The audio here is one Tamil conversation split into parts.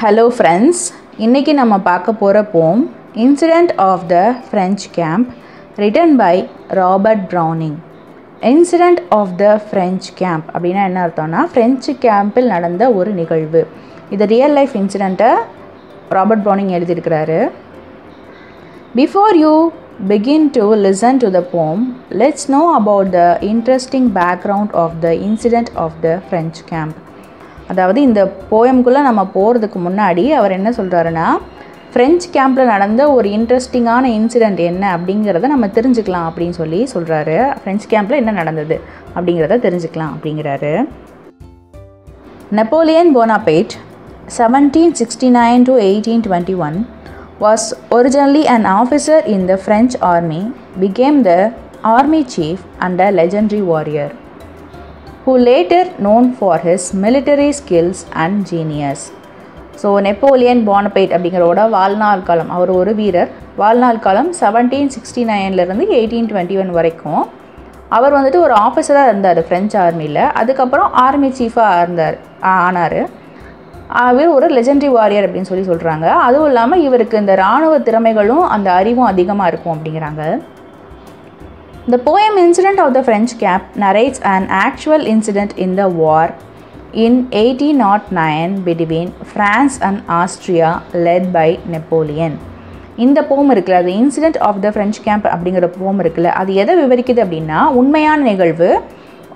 Hello friends, இன்னைக்கு நம்ம பார்க்க போற poem Incident of the French Camp written by Robert Browning. Incident of the French Camp அப்படினா என்ன அர்த்தம்னா French கேம்பில் நடந்த ஒரு நிகழ்வு. இது ரியல் லைஃப் இன்சிடென்ட்டை ராபர்ட் ப்ரௌனிங் எழுதியிருக்கிறாரு. Before you begin to listen to the poem, let's know about the interesting background of the incident of the French camp. அதாவது இந்த போயம்குள்ளே நம்ம போகிறதுக்கு முன்னாடி அவர் என்ன சொல்கிறாருன்னா ஃப்ரெஞ்ச் கேம்பில் நடந்த ஒரு இன்ட்ரெஸ்டிங்கான இன்சிடெண்ட் என்ன அப்படிங்கிறத நம்ம தெரிஞ்சுக்கலாம் அப்படின்னு சொல்கிறாரு. ஃப்ரெஞ்ச் கேம்பில் என்ன நடந்தது அப்படிங்கிறத தெரிஞ்சுக்கலாம் அப்படிங்கிறாரு. Napoleon Bonaparte 1769 to 1821 was originally an officer in the French army, became the army chief and a legendary warrior, who later known for his military skills and genius. So Napoleon Bonaparte அப்படிங்கிறோட வாழ்நாள் காலம், அவர் ஒரு வீரர். வாழ்நாள் காலம் 1769 1821 வரைக்கும் அவர் வந்துட்டு ஒரு ஆஃபீஸராக இருந்தார் ஃப்ரெஞ்ச் ஆர்மியில். அதுக்கப்புறம் ஆர்மி சீஃபாக ஆனார். அவர் ஒரு லெஜெண்டரி வாரியர் அப்படின்னு சொல்கிறாங்க. அதுவும் இல்லாமல் இவருக்கு இந்த இராணுவ திறமைகளும் அந்த அறிவும் அதிகமாக இருக்கும் அப்படிங்கிறாங்க. The poem Incident of the French Camp narrates an actual incident in the war in 1809 between France and Austria led by Napoleon. இந்த போம் இருக்குல்ல, அது incident of the French camp அப்படிங்கிற போம் இருக்குல்ல, அது எதை விவரிக்குது அப்படின்னா உண்மையான நிகழ்வு,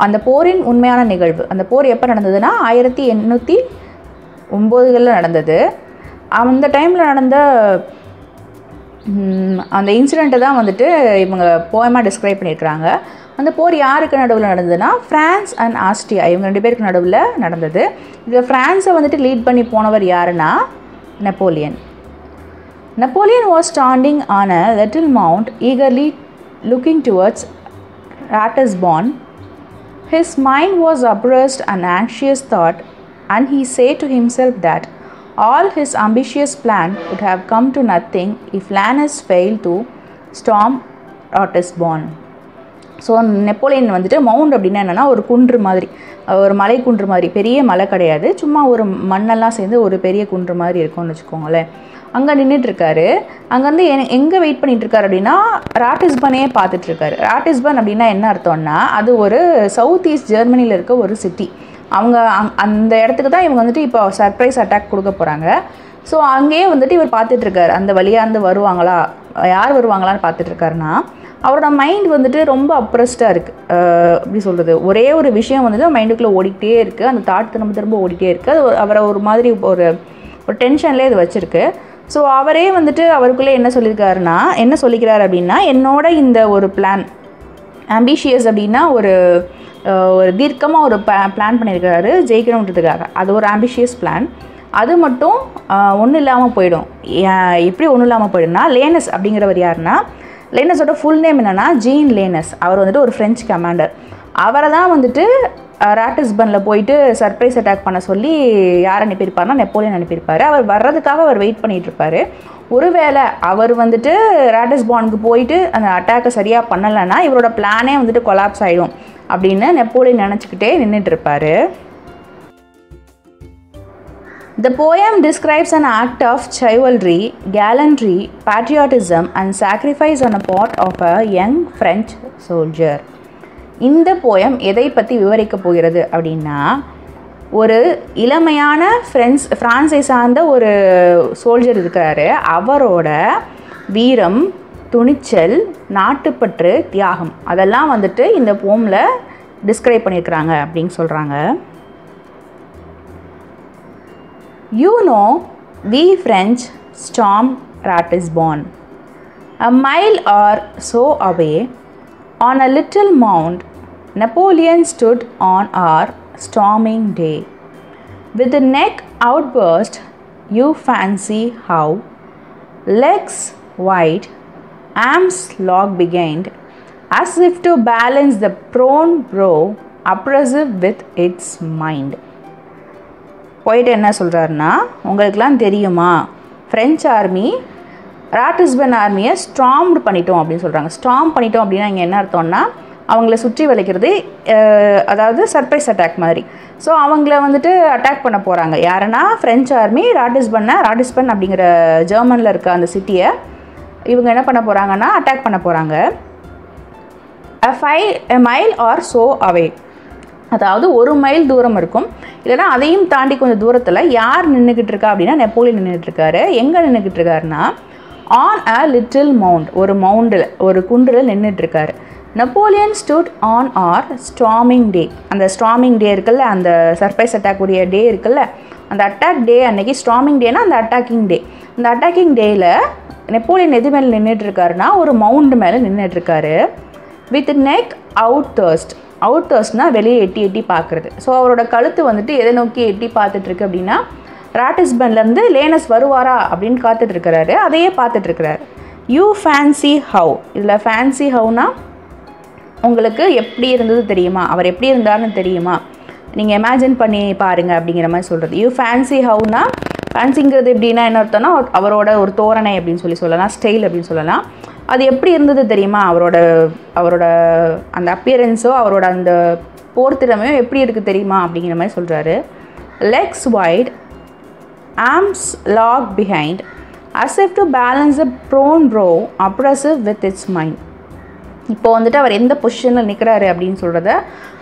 அந்த போரின் உண்மையான நிகழ்வு. அந்த போர் எப்போ நடந்ததுன்னா 1809 நடந்தது. அந்த டைமில் நடந்த அந்த இன்சிடெண்ட்டை தான் வந்துட்டு இவங்க போயமாக டிஸ்கிரைப் பண்ணியிருக்கிறாங்க. அந்த போர் யாருக்கு நடுவில் நடந்ததுன்னா ஃப்ரான்ஸ் அண்ட் ஆஸ்ட்ரியா, இவங்க 2 பேருக்கு நடுவில் நடந்தது. இதில் ஃப்ரான்ஸை வந்துட்டு லீட் பண்ணி போனவர் யாருன்னா Napoleon. Napoleon was standing on a little mount, eagerly looking towards Ratisbonne. His mind was oppressed and anxious thought, and he said to himself that all his ambitious plan would have come to nothing if Lannes failed to storm Ratisbonne. So Napoleon வந்துட்டு மவுண்ட் அப்படின்னா என்னென்னா ஒரு குன்று மாதிரி, ஒரு மலை குன்று மாதிரி, பெரிய மலை கிடையாது, சும்மா ஒரு மண்ணெல்லாம் சேர்ந்து ஒரு பெரிய குன்று மாதிரி இருக்கும்னு வச்சுக்கோங்களேன். அங்கே நின்றுட்டுருக்காரு. அங்கேருந்து எங்கே வெயிட் பண்ணிகிட்ருக்காரு அப்படின்னா ராட்டிஸ்பனே பார்த்துட்ருக்காரு. ராட்டிஸ்பன் அப்படின்னா என்ன அர்த்தம்னா அது ஒரு சவுத் ஈஸ்ட் ஜெர்மனியில் இருக்க ஒரு சிட்டி. அவங்க அந்த இடத்துக்கு தான் இவங்க வந்துட்டு இப்போ சர்ப்ரைஸ் அட்டாக் கொடுக்க போகிறாங்க. ஸோ அங்கேயே வந்துட்டு இவர் பார்த்துட்ருக்காரு, அந்த வழியாக இருந்து வருவாங்களா, யார் வருவாங்களான்னு பார்த்துட்ருக்காருன்னா அவரோட மைண்ட் வந்துட்டு ரொம்ப அப்ரெஸ்டாக இருக்குது. எப்படி சொல்கிறது, ஒரே ஒரு விஷயம் வந்துட்டு மைண்டுக்குள்ளே ஓடிக்கிட்டே இருக்குது, அந்த தாட் திரும்ப ஓடிக்கிட்டே இருக்குது. அது அவரை ஒரு மாதிரி ஒரு டென்ஷன்லேயே இது வச்சுருக்கு. ஸோ அவரே வந்துட்டு அவருக்குள்ளே என்ன சொல்லிக்கிறார் அப்படின்னா என்னோட இந்த ஒரு பிளான் ஆம்பிஷியஸ் அப்படின்னா ஒரு தீர்க்கமாக ஒரு பிளான் பண்ணியிருக்காரு ஜெயிக்கணுன்றதுக்காக. அது ஒரு ஆம்பிஷியஸ் பிளான். அது மட்டும் ஒன்றும் இல்லாமல் போயிடும். எப்படி ஒன்றும் இல்லாமல் போயிடும்னா லேனஸ் அப்படிங்கிறவர் யாருன்னா, லேனஸோட ஃபுல் நேம் என்னென்னா ஜீன் லேனஸ். அவர் வந்துட்டு ஒரு ஃப்ரெஞ்ச் கமாண்டர். அவரை தான் வந்துட்டு ராட்டிஸ்பனில் போயிட்டு சர்ப்ரைஸ் அட்டாக் பண்ண சொல்லி யார் அனுப்பியிருப்பார்னா நெப்போலியன் அனுப்பியிருப்பார். அவர் வர்றதுக்காக அவர் வெயிட் பண்ணிகிட்ருப்பார். ஒருவேளை அவர் வந்துட்டு ராட்டிஸ்பானுக்கு போயிட்டு அந்த அட்டாக்கை சரியாக பண்ணலைன்னா இவரோட பிளானே வந்துட்டு கொலாப்ஸ் ஆகிடும் அப்படின்னு நெப்போலியன் நினச்சிக்கிட்டே நின்றுட்டுருப்பார். The poem describes an act of chivalry, gallantry, patriotism and sacrifice on a part of a young French soldier. இந்த போயம் எதை பற்றி விவரிக்க போகிறது அப்படின்னா ஒரு இளமையான ஃப்ரான்ஸை சார்ந்த ஒரு சோல்ஜர் இருக்கிறாரு. அவரோட வீரம், துணிச்சல், நாட்டுப்பற்று, தியாகம் அதெல்லாம் வந்துட்டு இந்த போமில் டிஸ்கிரைப் பண்ணியிருக்கிறாங்க அப்படின்னு சொல்கிறாங்க. You know, we French stormed Ratisbonne. A mile or so away, on a little mound, Napoleon stood on our storming day. With the neck outburst, you fancy how, legs wide, arms lock-behind, as if to balance the prone brow, oppressive with its mind. போயிட்டு என்ன சொல்கிறாருன்னா, உங்களுக்கெல்லாம் தெரியுமா ஃப்ரெஞ்ச் ஆர்மி ராட்டிஸ்பன் ஆர்மியை ஸ்டார்ம்டு பண்ணிட்டோம் அப்படின்னு சொல்கிறாங்க. ஸ்டார்ம் பண்ணிட்டோம் அப்படின்னா இங்கே என்ன அர்த்தம்னா அவங்கள சுற்றி வளைக்கிறது, அதாவது சர்ப்ரைஸ் அட்டாக் மாதிரி. ஸோ அவங்கள வந்துட்டு அட்டாக் பண்ண போகிறாங்க. யாருன்னா ஃப்ரெஞ்ச் ஆர்மி ராட்டிஸ்பன் அப்படிங்கிற ஜெர்மனில் இருக்க அந்த சிட்டியை இவங்க என்ன பண்ண போகிறாங்கன்னா அட்டாக் பண்ண போகிறாங்க. a mile or so away, அதாவது 1 மைல் தூரம் இருக்கும். இல்லைனா அதையும் தாண்டி கொஞ்சம் தூரத்தில் யார் நின்றுக்கிட்டு இருக்கா அப்படின்னா நெப்போலியன் நின்றுட்டு இருக்காரு. எங்கே நின்றுக்கிட்டு இருக்காருன்னா ஆன் அ லிட்டில் மவுண்ட், ஒரு மவுண்டில், ஒரு குன்றில் நின்றுட்டு இருக்காரு. Napoleon stood on our storming day, அந்த ஸ்டார்மிங் டே இருக்குல்ல, அந்த சர்ப்ரைஸ் அட்டாக் உரிய டே இருக்குல்ல, அந்த அட்டாக் டே அன்னைக்கு ஸ்டார்மிங் டேனா அந்த அட்டாக்கிங் டே. இந்த அட்டாக்கிங் டேயில் நெப்போலியன் எது மேலே நின்றுட்டு இருக்காருன்னா ஒரு மவுண்ட் மேலே நின்றுட்டு இருக்காரு. வித் நெக் அவுட் தர்ஸ்ட்னா வெளியே எட்டி பார்க்குறது. ஸோ அவரோட கழுத்து வந்துட்டு எதை நோக்கி எட்டி பார்த்துட்ருக்கு அப்படின்னா ராட்டிஸ்பன்லேருந்து லேனஸ் வருவாரா அப்படின்னு காத்துட்ருக்கிறாரு. அதையே பார்த்துட்ருக்கிறாரு. யூ ஃபேன்சி ஹவு, இதில் ஃபேன்சி ஹவுனா உங்களுக்கு எப்படி இருந்தது தெரியுமா, அவர் எப்படி இருந்தாருன்னு தெரியுமா, நீங்கள் இமேஜின் பண்ணி பாருங்கள் அப்படிங்கிற மாதிரி சொல்கிறது. யூ ஃபேன்சி ஹவுனா, ஃபேன்சிங்கிறது எப்படின்னா என்ன அர்த்தம்னா அவரோட ஒரு தோரணை அப்படின்னு சொல்லலாம், ஸ்டைல் அப்படின்னு சொல்லலாம். அது எப்படி இருந்தது தெரியுமா, அவரோட அந்த அப்பியரன்ஸோ அவரோட அந்த போர் திறமையோ எப்படி இருக்குது தெரியுமா அப்படிங்கிற மாதிரி சொல்கிறாரு. Legs wide, arms locked behind, as if to balance a prone brow oppressive with its mind. இப்போ வந்துட்டு அவர் எந்த பொசிஷனில் நிற்கிறாரு அப்படின்னு சொல்கிறத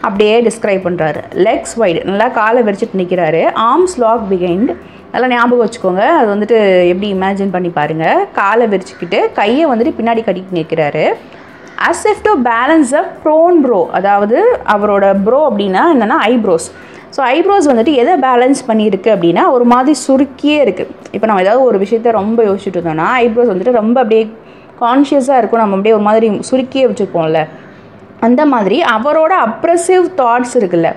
அப்படியே டிஸ்கிரைப் பண்ணுறாரு. லெக்ஸ் வைடு, நல்லா காலை விரிச்சிட்டு நிற்கிறாரு. ஆர்ம்ஸ் லாக் பிஹைண்ட், நல்லா ஞாபகம் வச்சுக்கோங்க. அது வந்துட்டு எப்படி இமேஜின் பண்ணி பாருங்கள். காலை விரிச்சிக்கிட்டு கையை வந்துட்டு பின்னாடி கட்டிட்டு நிற்கிறாரு. as if to balance a prone brow, அதாவது அவரோட ப்ரோ அப்படின்னா என்னென்னா ஐப்ரோஸ். ஸோ ஐப்ரோஸ் வந்துட்டு எதை பேலன்ஸ் பண்ணியிருக்கு அப்படின்னா ஒரு மாதிரி சுருக்கியே இருக்குது. இப்போ நம்ம ஏதாவது ஒரு விஷயத்த ரொம்ப யோசிச்சுட்டு இருந்தோம்னா ஐப்ரோஸ் வந்துட்டு ரொம்ப அப்படியே கான்ஷியஸாக இருக்கும், நம்ம அப்படியே ஒரு மாதிரி சுருக்கியே வச்சுருப்போம்ல. அந்த மாதிரி அவரோட அப்ரெசிவ் தாட்ஸ் இருக்குல்ல,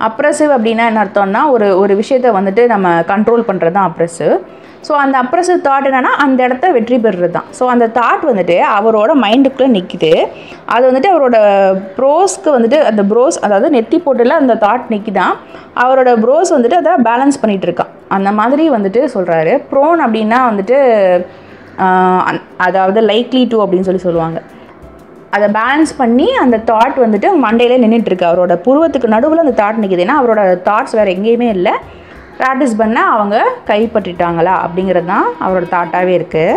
அப்ரெசிவ் அப்படின்னா என்ன அர்த்தம்னா ஒரு விஷயத்தை வந்துட்டு நம்ம கண்ட்ரோல் பண்ணுறது தான் அப்ரெசிவ். ஸோ அந்த அப்ரெசிவ் தாட் என்னென்னா அந்த இடத்த வெற்றி பெறுறது தான். ஸோ அந்த தாட் வந்துட்டு அவரோட மைண்டுக்குள்ளே நிற்கிது. அது வந்துட்டு அவரோட ப்ரோஸ்க்கு வந்துட்டு அந்த ப்ரோஸ், அதாவது நெத்தி போட்டில் அந்த தாட் நிற்கிதான், அவரோட ப்ரோஸ் வந்துட்டு அதை பேலன்ஸ் பண்ணிகிட்டு இருக்கான். அந்த மாதிரி வந்துட்டு சொல்கிறாரு. ப்ரோன் அப்படின்னா வந்துட்டு அதாவது லைக்லி டு அப்படின்னு சொல்லுவாங்க. அதை பேலன்ஸ் பண்ணி அந்த தாட் வந்துட்டு மண்டையிலே நின்றுட்டுருக்கு. அவரோட புருவத்துக்கு நடுவில் அந்த தாட் நிற்கிது. ஏன்னா அவரோட தாட்ஸ் வேறு எங்கேயுமே இல்லை. ராட்டிஸ்பன்னை அவங்க கைப்பற்றிட்டாங்களா அப்படிங்கிறது தான் அவரோட தாட்டாகவே இருக்குது.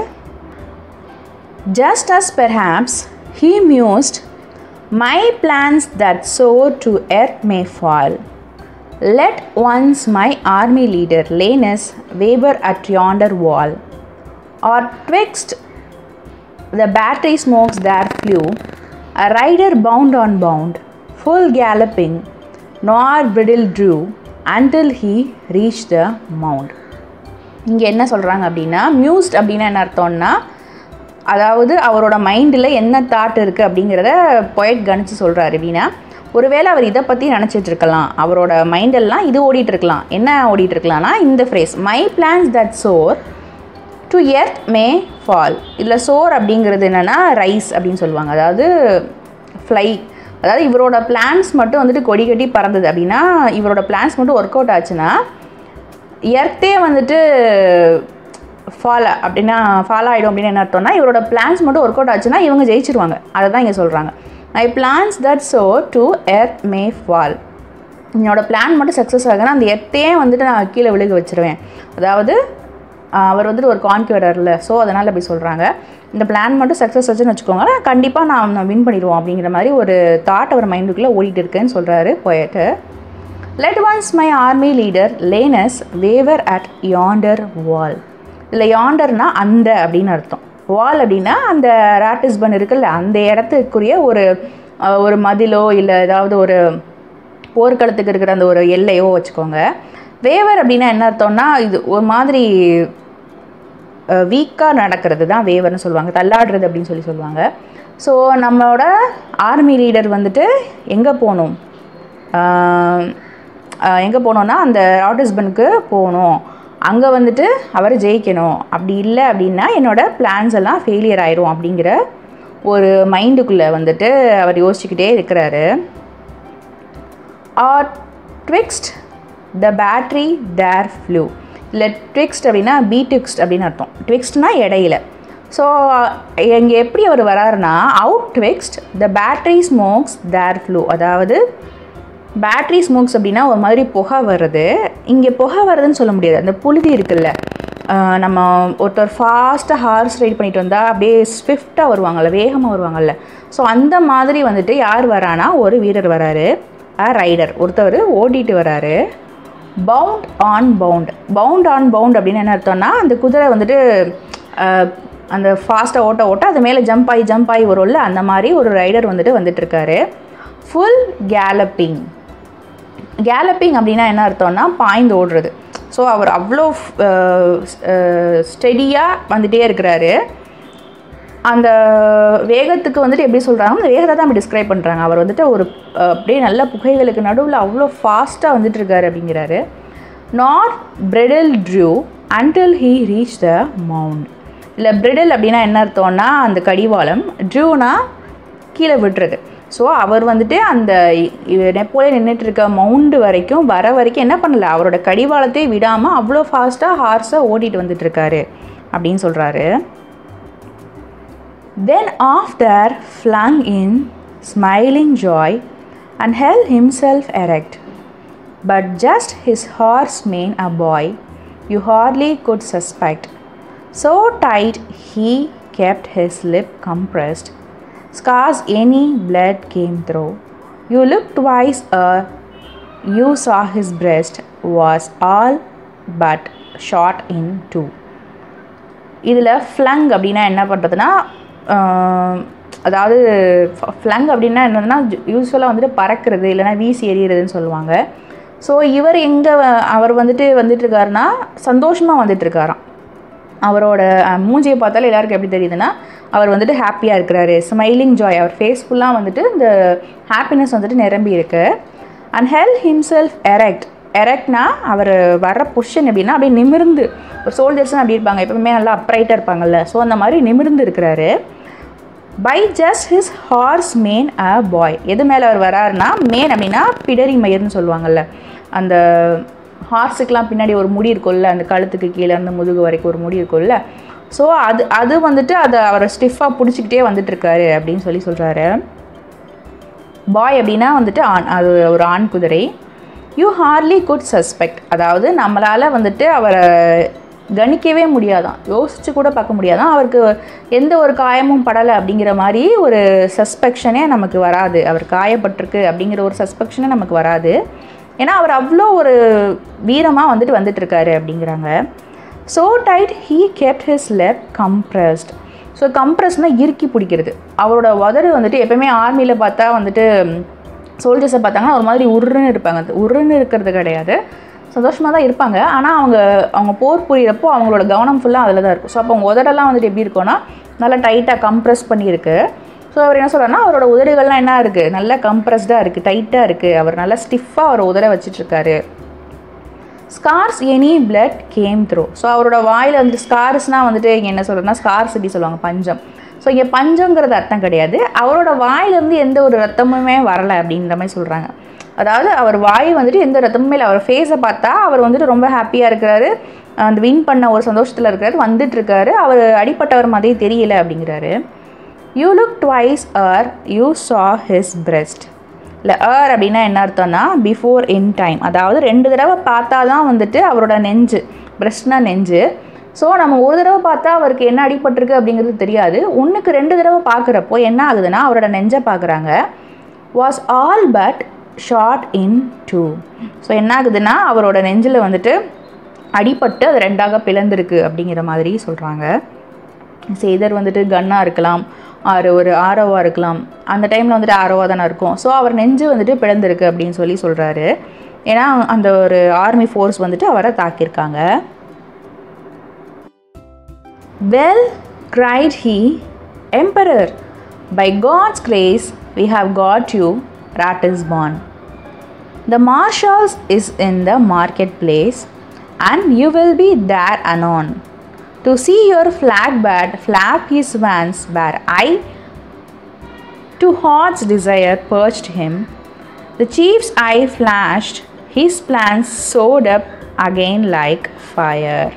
Just as perhaps he mused, my plans that soar to earth may fall. Let once my army leader Lanus waver at yonder wall. Or twixt the battery smokes there flew, a rider bound on bound, full galloping, nor bridle drew, until he reached the mound. இங்கே என்ன சொல்கிறாங்க அப்படின்னா மியூஸ்ட் அப்படின்னா என்ன அர்த்தம்னா அதாவது அவரோட மைண்டில் என்ன தாட் இருக்குது அப்படிங்கிறத பொயட் கணிச்சு சொல்கிறாரு. அப்படின்னா ஒருவேளை அவர் இதை பற்றி நினச்சிட்டு இருக்கலாம், அவரோட மைண்டெல்லாம் இது ஓடிட்டுருக்கலாம். என்ன ஓடிட்டுருக்கலாம்னா இந்த phrase my plans that soar to earth may fall. இதில் சோர் அப்படிங்கிறது என்னென்னா ரைஸ் அப்படின்னு சொல்லுவாங்க, அதாவது ஃப்ளை. அதாவது இவரோட பிளான்ஸ் மட்டும் வந்துட்டு கொடி கட்டி பறந்தது அப்படின்னா இவரோட பிளான்ஸ் மட்டும் ஒர்க் அவுட் ஆச்சுன்னா எர்த்தே வந்துட்டு ஃபால் ஆகிடும் அப்படின்னு என்ன அர்த்தம்னா இவரோட பிளான்ஸ் மட்டும் ஒர்க் அவுட் ஆச்சுன்னா இவங்க ஜெயிச்சிருவாங்க. அதை தான் இங்கே சொல்கிறாங்க. My plans that soar to earth may fall. என்னோட பிளான் மட்டும் சக்ஸஸ் ஆகுனா அந்த எர்த்தையே வந்துட்டு நான் கீழே விழுக வச்சுருவேன். அதாவது அவர் வந்துட்டு ஒரு கான்க்யூரரில், ஸோ அதனால் அப்படி சொல்கிறாங்க. இந்த பிளான் மட்டும் சக்ஸஸ் ஆச்சுன்னு வச்சுக்கோங்க, கண்டிப்பாக நான் வின் பண்ணிடுவோம் அப்படிங்கிற மாதிரி ஒரு தாட் அவர் மைண்டுக்குள்ளே ஓடிட்டு இருக்குன்னு சொல்கிறாரு poet. Let once my army leader Lannes waver at yonder wall. இதில் யாண்டர்னா அந்த அப்படின்னு அர்த்தம். வால் அப்படின்னா அந்த ராட்டிஸ்பன் இருக்குல்ல அந்த இடத்துக்குரிய ஒரு மதிலோ இல்லை ஏதாவது ஒரு போர்க்களத்துக்கு இருக்கிற அந்த ஒரு எல்லையோ வச்சுக்கோங்க. வேவர் அப்படின்னா என்ன அர்த்தம்னா இது ஒரு மாதிரி வீக்காக நடக்கிறது தான் வேவர்னு சொல்லுவாங்க, தள்ளாடுறது அப்படின்னு சொல்லுவாங்க. ஸோ நம்மளோட ஆர்மி லீடர் வந்துட்டு எங்கே போகணுன்னா அந்த ராட்டிஸ்பனுக்கு போகணும், அங்கே வந்துட்டு அவர் ஜெயிக்கணும். அப்படி இல்லை அப்படின்னா என்னோடய பிளான்ஸ் எல்லாம் ஃபெயிலியர் ஆயிரும் அப்படிங்கிற ஒரு மைண்டுக்குள்ளே வந்துட்டு அவர் யோசிச்சுக்கிட்டே இருக்கிறாரு. Or twixt the battery there flew. இல்லை ட்விக்ஸ்ட் அப்படின்னா பீட்விக்ஸ்ட் அப்படின்னு அர்த்தம். ட்விக்ஸ்ட்னா இடையில. ஸோ இங்கே எப்படி அவர் வராருன்னா out twixt the battery smokes there flew. அதாவது பேட்ரி ஸ்மோக்ஸ் அப்படின்னா ஒரு மாதிரி புகை வருது. இங்கே புகை வருதுன்னு சொல்ல முடியாது. அந்த புழுதி இருக்குல்ல, நம்ம ஒருத்தர் ஃபாஸ்ட்டாக ஹார்ஸ் ரைட் பண்ணிட்டு வந்தால் அப்படியே ஸ்விஃப்டாக வருவாங்கள்ல, வேகமாக வருவாங்கள்ல. ஸோ அந்த மாதிரி வந்துட்டு யார் வரானா, ஒரு வீரர் வராரு, ரைடர் ஒருத்தவர் ஓடிட்டு வராரு. பவுண்ட் ஆன் பவுண்ட் அப்படின்னு என்ன அர்த்தம்னா, அந்த குதிரை வந்துட்டு அந்த ஃபாஸ்ட்டாக ஓட்ட அது மேலே ஜம்ப் ஆகி வரும்ல, அந்த மாதிரி ஒரு ரைடர் வந்துட்டுருக்காரு. ஃபுல் கேலப்பிங் அப்படின்னா என்ன அர்த்தம்னா, பாய்ந்து ஓடுறது. ஸோ அவர் அவ்வளோ ஸ்டெடியாக வந்துகிட்டே இருக்கிறாரு. அந்த வேகத்துக்கு வந்துட்டு எப்படி சொல்கிறாங்க, அந்த வேகத்தை தான் அப்படி டிஸ்கிரைப் பண்ணுறாங்க. அவர் வந்துட்டு ஒரு அப்படியே நல்ல புகைகளுக்கு நடுவில் அவ்வளோ ஃபாஸ்ட்டாக வந்துட்டு இருக்காரு அப்படிங்கிறாரு. Not bridle drew until he reach the mound. இல்லை பிரிடில் அப்படின்னா என்ன அர்த்தம்னா அந்த கடிவாளம், ட்ரூனா கீழே விட்டுறது. ஸோ அவர் வந்துட்டு அந்த நெப்போலியன் நின்றுட்டுருக்க மவுண்டு வர வரைக்கும் என்ன பண்ணலை, அவரோட கடிவாளத்தை விடாமல் அவ்வளோ ஃபாஸ்ட்டாக ஹார்ஸை ஓட்டிகிட்டு வந்துட்டுருக்காரு அப்படின்னு சொல்கிறாரு. Then after flung in smiling joy and held himself erect, but just his horse mane a boy you hardly could suspect. So tight he kept his lip compressed, scarce any blood came through. You looked twice you saw his breast was all but shot in two. இதில் ஃப்ளங் அப்படின்னா என்ன பண்ணுறதுன்னா, அதாவது ஃப்ளங் அப்படின்னா என்னதுன்னா யூஸ்வலாக வந்துட்டு பறக்கிறது இல்லைனா வீசி எறிகிறதுன்னு சொல்லுவாங்க. ஸோ அவர் வந்துட்டுருக்காருன்னா சந்தோஷமாக வந்துட்டுருக்காராம். அவரோட மூஞ்சியை பார்த்தாலும் எல்லாருக்கும் எப்படி தெரியுதுன்னா, அவர் வந்துட்டு ஹாப்பியாக இருக்கிறாரு. ஸ்மைலிங் ஜாய், அவர் ஃபேஸ் ஃபுல்லாக வந்துட்டு இந்த ஹாப்பினஸ் வந்துட்டு நிரம்பி இருக்கு. அண்ட் ஹெல்ட் ஹிம்செல்ஃப் எரெக்ட்னா அவர் வர்ற பொசிஷன் எப்படின்னா அப்படியே நிமிர்ந்து, ஒரு சோல்ஜர்ஸ்லாம் அப்படி இருப்பாங்க, எப்பவுமே நல்லா அப்ரைட்டாக இருப்பாங்கல்ல, ஸோ அந்த மாதிரி நிமிர்ந்து இருக்கிறாரு. By just his horse mane a boy. எது மேலே அவர் வராருன்னா, மேன் அப்படின்னா பிடரி மயிர்னு சொல்லுவாங்கள்ல, அந்த ஹார்ஸுக்கெலாம் பின்னாடி ஒரு முடி இருக்கும்ல, அந்த கழுத்துக்கு கீழே அந்த முதுகு வரைக்கும் ஒரு முடி இருக்கும்ல, ஸோ அது வந்துட்டு அதை அவரை ஸ்டிஃபாக பிடிச்சிக்கிட்டே வந்துட்டுருக்காரு அப்படின்னு சொல்கிறாரு. பாய் அப்படின்னா வந்துட்டு அது ஒரு ஆண் குதிரை. யூ ஹார்ட்லி குட் சஸ்பெக்ட், அதாவது நம்மளால் வந்துட்டு அவரை கணிக்கவே முடியாதான், யோசித்து கூட பார்க்க முடியாதான், அவருக்கு எந்த ஒரு காயமும் படலை அப்படிங்கிற மாதிரி ஒரு சஸ்பெக்ஷனே நமக்கு வராது. அவர் காயப்பட்டிருக்கு அப்படிங்கிற ஒரு சஸ்பெக்ஷனே நமக்கு வராது. ஏன்னா அவர் அவ்வளோ ஒரு வீரமாக வந்துட்டுருக்காரு அப்படிங்கிறாங்க. So tight he kept his lip compressed. So கம்ப்ரஸ்னால் இறுக்கி பிடிக்கிறது. அவரோட உதடு வந்துட்டு எப்போயுமே ஆர்மியில் பார்த்தா வந்துட்டு சோல்ஜர்ஸை பார்த்தாங்கன்னா ஒரு மாதிரி உருன்னு இருப்பாங்க. உருன்னு இருக்கிறது கிடையாது, சந்தோஷமாக தான் இருப்பாங்க. ஆனால் அவங்க போர் புரியிறப்போ அவங்களோட கவனம் ஃபுல்லாக அதில் தான் இருக்கும். ஸோ அப்போ அவங்க உதடெல்லாம் வந்துட்டு எப்படி இருக்கும்னா நல்லா டைட்டாக கம்ப்ரெஸ் பண்ணியிருக்கு. ஸோ அவர் என்ன சொல்கிறாருன்னா, அவரோட உதடுகள்லாம் என்ன இருக்குது, நல்லா கம்ப்ரெஸ்டாக இருக்குது, டைட்டாக இருக்குது. அவர் நல்லா ஸ்டிஃபாக அவர் உதட வச்சிட்ருக்காரு. Scarce any blood came through. So அவரோட வாயில் வந்துட்டு ஸ்கார்ஸ்னால் வந்துட்டு இங்கே என்ன சொல்கிறதுனா, ஸ்கார்ஸ் இப்படி சொல்லுவாங்க, பஞ்சம். ஸோ இங்கே பஞ்சங்கிறது அர்த்தம் கிடையாது, அவரோட வாயிலேருந்து எந்த ஒரு ரத்தமுமே வரலை அப்படின்ற மாதிரி சொல்கிறாங்க. அதாவது அவர் வாய் வந்துட்டு எந்த ரத்தமுமே இல்லை. அவர் ஃபேஸை பார்த்தா அவர் வந்துட்டு ரொம்ப ஹாப்பியாக இருக்கிறாரு, அந்த வின் பண்ண ஒரு சந்தோஷத்தில் இருக்கிறாரு, வந்துட்டுருக்காரு. அவர் அடிப்பட்டவர் மாதிரி தெரியல அப்படிங்கிறாரு. யூ லுக் ட்வைஸ் யூ சா ஹிஸ் பிரெஸ்ட். இல்லை அப்படின்னா என்ன அர்த்தம்னா பிஃபோர் இன் டைம், அதாவது 2 தடவை பார்த்தா தான் வந்துட்டு அவரோட நெஞ்சு, பிரெஸ்ட்னா நெஞ்சு. ஸோ நம்ம ஒரு தடவை பார்த்தா அவருக்கு என்ன அடிபட்டிருக்கு அப்படிங்கிறது தெரியாது. 1க்கு 2 தடவை பார்க்குறப்போ என்ன ஆகுதுன்னா அவரோட நெஞ்சை பார்க்குறாங்க. Was all but shot in 2. So என்ன ஆகுதுன்னா அவரோட நெஞ்சில் வந்துட்டு அடிபட்டு அது 2ஆக பிளந்திருக்கு அப்படிங்கிற மாதிரி சொல்கிறாங்க. செய்தர் வந்துட்டு கன்னாக இருக்கலாம், ஒரு ஆரோவாக இருக்கலாம். அந்த டைமில் வந்துட்டு ஆரோவாக தானே இருக்கும். ஸோ அவர் நெஞ்சு வந்துட்டு பிளந்திருக்கு அப்படின்னு சொல்கிறாரு. ஏன்னா அந்த ஒரு ஆர்மி ஃபோர்ஸ் வந்துட்டு அவரை தாக்கியிருக்காங்க. Well, cried he, Emperor, by God's grace we have got you, Ratisbon. The marshals is in the marketplace, and you will be there anon. To see your flag bird flap his wings where I to heart's desire perched him. The chief's eye flashed, his plans soared up again like fire.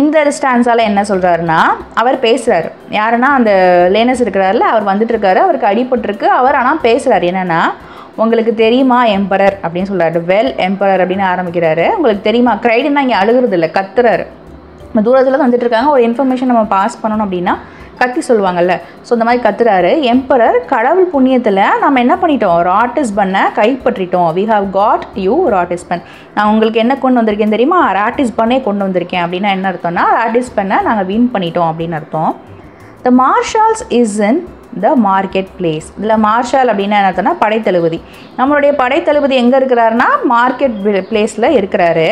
இந்த ஸ்டான்ஸால் என்ன சொல்கிறாருன்னா, அவர் பேசுகிறார். யாருன்னா அந்த லேனஸ் இருக்கிறாரில்ல, அவர் வந்துட்டுருக்காரு, அவருக்கு அடிபட்டிருக்கு. அவர் ஆனால் பேசுகிறார் என்னென்னா, உங்களுக்கு தெரியுமா எம்பரர் அப்படின்னு சொல்கிறாரு. வெல் எம்பரர் அப்படின்னு ஆரம்பிக்கிறாரு. உங்களுக்கு தெரியுமா, க்ரைடுன்னா இங்கே அழுகிறது இல்லை, கத்துறாரு. தூரத்தில் தான் வந்துட்டு இருக்காங்க, ஒரு இன்ஃபர்மேஷன் நம்ம பாஸ் பண்ணணும் அப்படின்னா கத்தி சொல்லுவாங்கல்ல, ஸோ இந்த மாதிரி கத்துறாரு. எம்பரர், கடவுள் புண்ணியத்தில் நம்ம என்ன பண்ணிட்டோம், ராட்டிஸ்பனை கைப்பற்றிட்டோம். We have got you Ratisbon. நான் உங்களுக்கு என்ன கொண்டு வந்திருக்கேன் தெரியுமா, ராட்டிஸ்பனே கொண்டு வந்திருக்கேன். அப்படின்னா என்ன அர்த்தம்னா, ராட்டிஸ்பனை நாங்கள் வின் பண்ணிட்டோம் அப்படின்னு அர்த்தம். The marshal's is in the market place. இதில் மார்ஷால் அப்படின்னா என்ன அர்த்தம்னா படைத்தளபதி. நம்மளுடைய படைத்தளபதி எங்கே இருக்கிறாருன்னா மார்க்கெட் பிளேஸில் இருக்கிறாரு.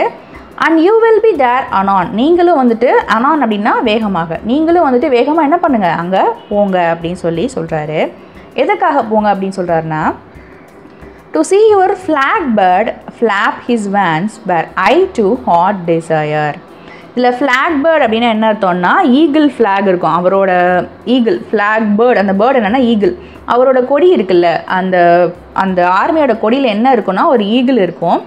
And you will be there anon. நீங்களும் வந்துட்டு, அனான் அப்படின்னா வேகமாக, நீங்களும் வந்துட்டு வேகமாக என்ன பண்ணுங்கள், அங்கே போங்க அப்படின்னு சொல்கிறாரு. எதுக்காக போங்க அப்படின்னு சொல்கிறாருன்னா, to see your flag bird flap his wings where I too hot desire. இதில் ஃப்ளாக் பேர்ட் அப்படின்னா என்ன அர்த்தம்னா, ஈகிள் ஃப்ளாக் இருக்கும் அவரோட, ஈகிள் ஃப்ளாக் பேர்ட், அந்த பேர்டு என்னென்னா ஈகிள். அவரோட கொடி இருக்குல்ல, அந்த ஆர்மியோட கொடியில் என்ன இருக்குன்னா ஒரு ஈகிள் இருக்கும்.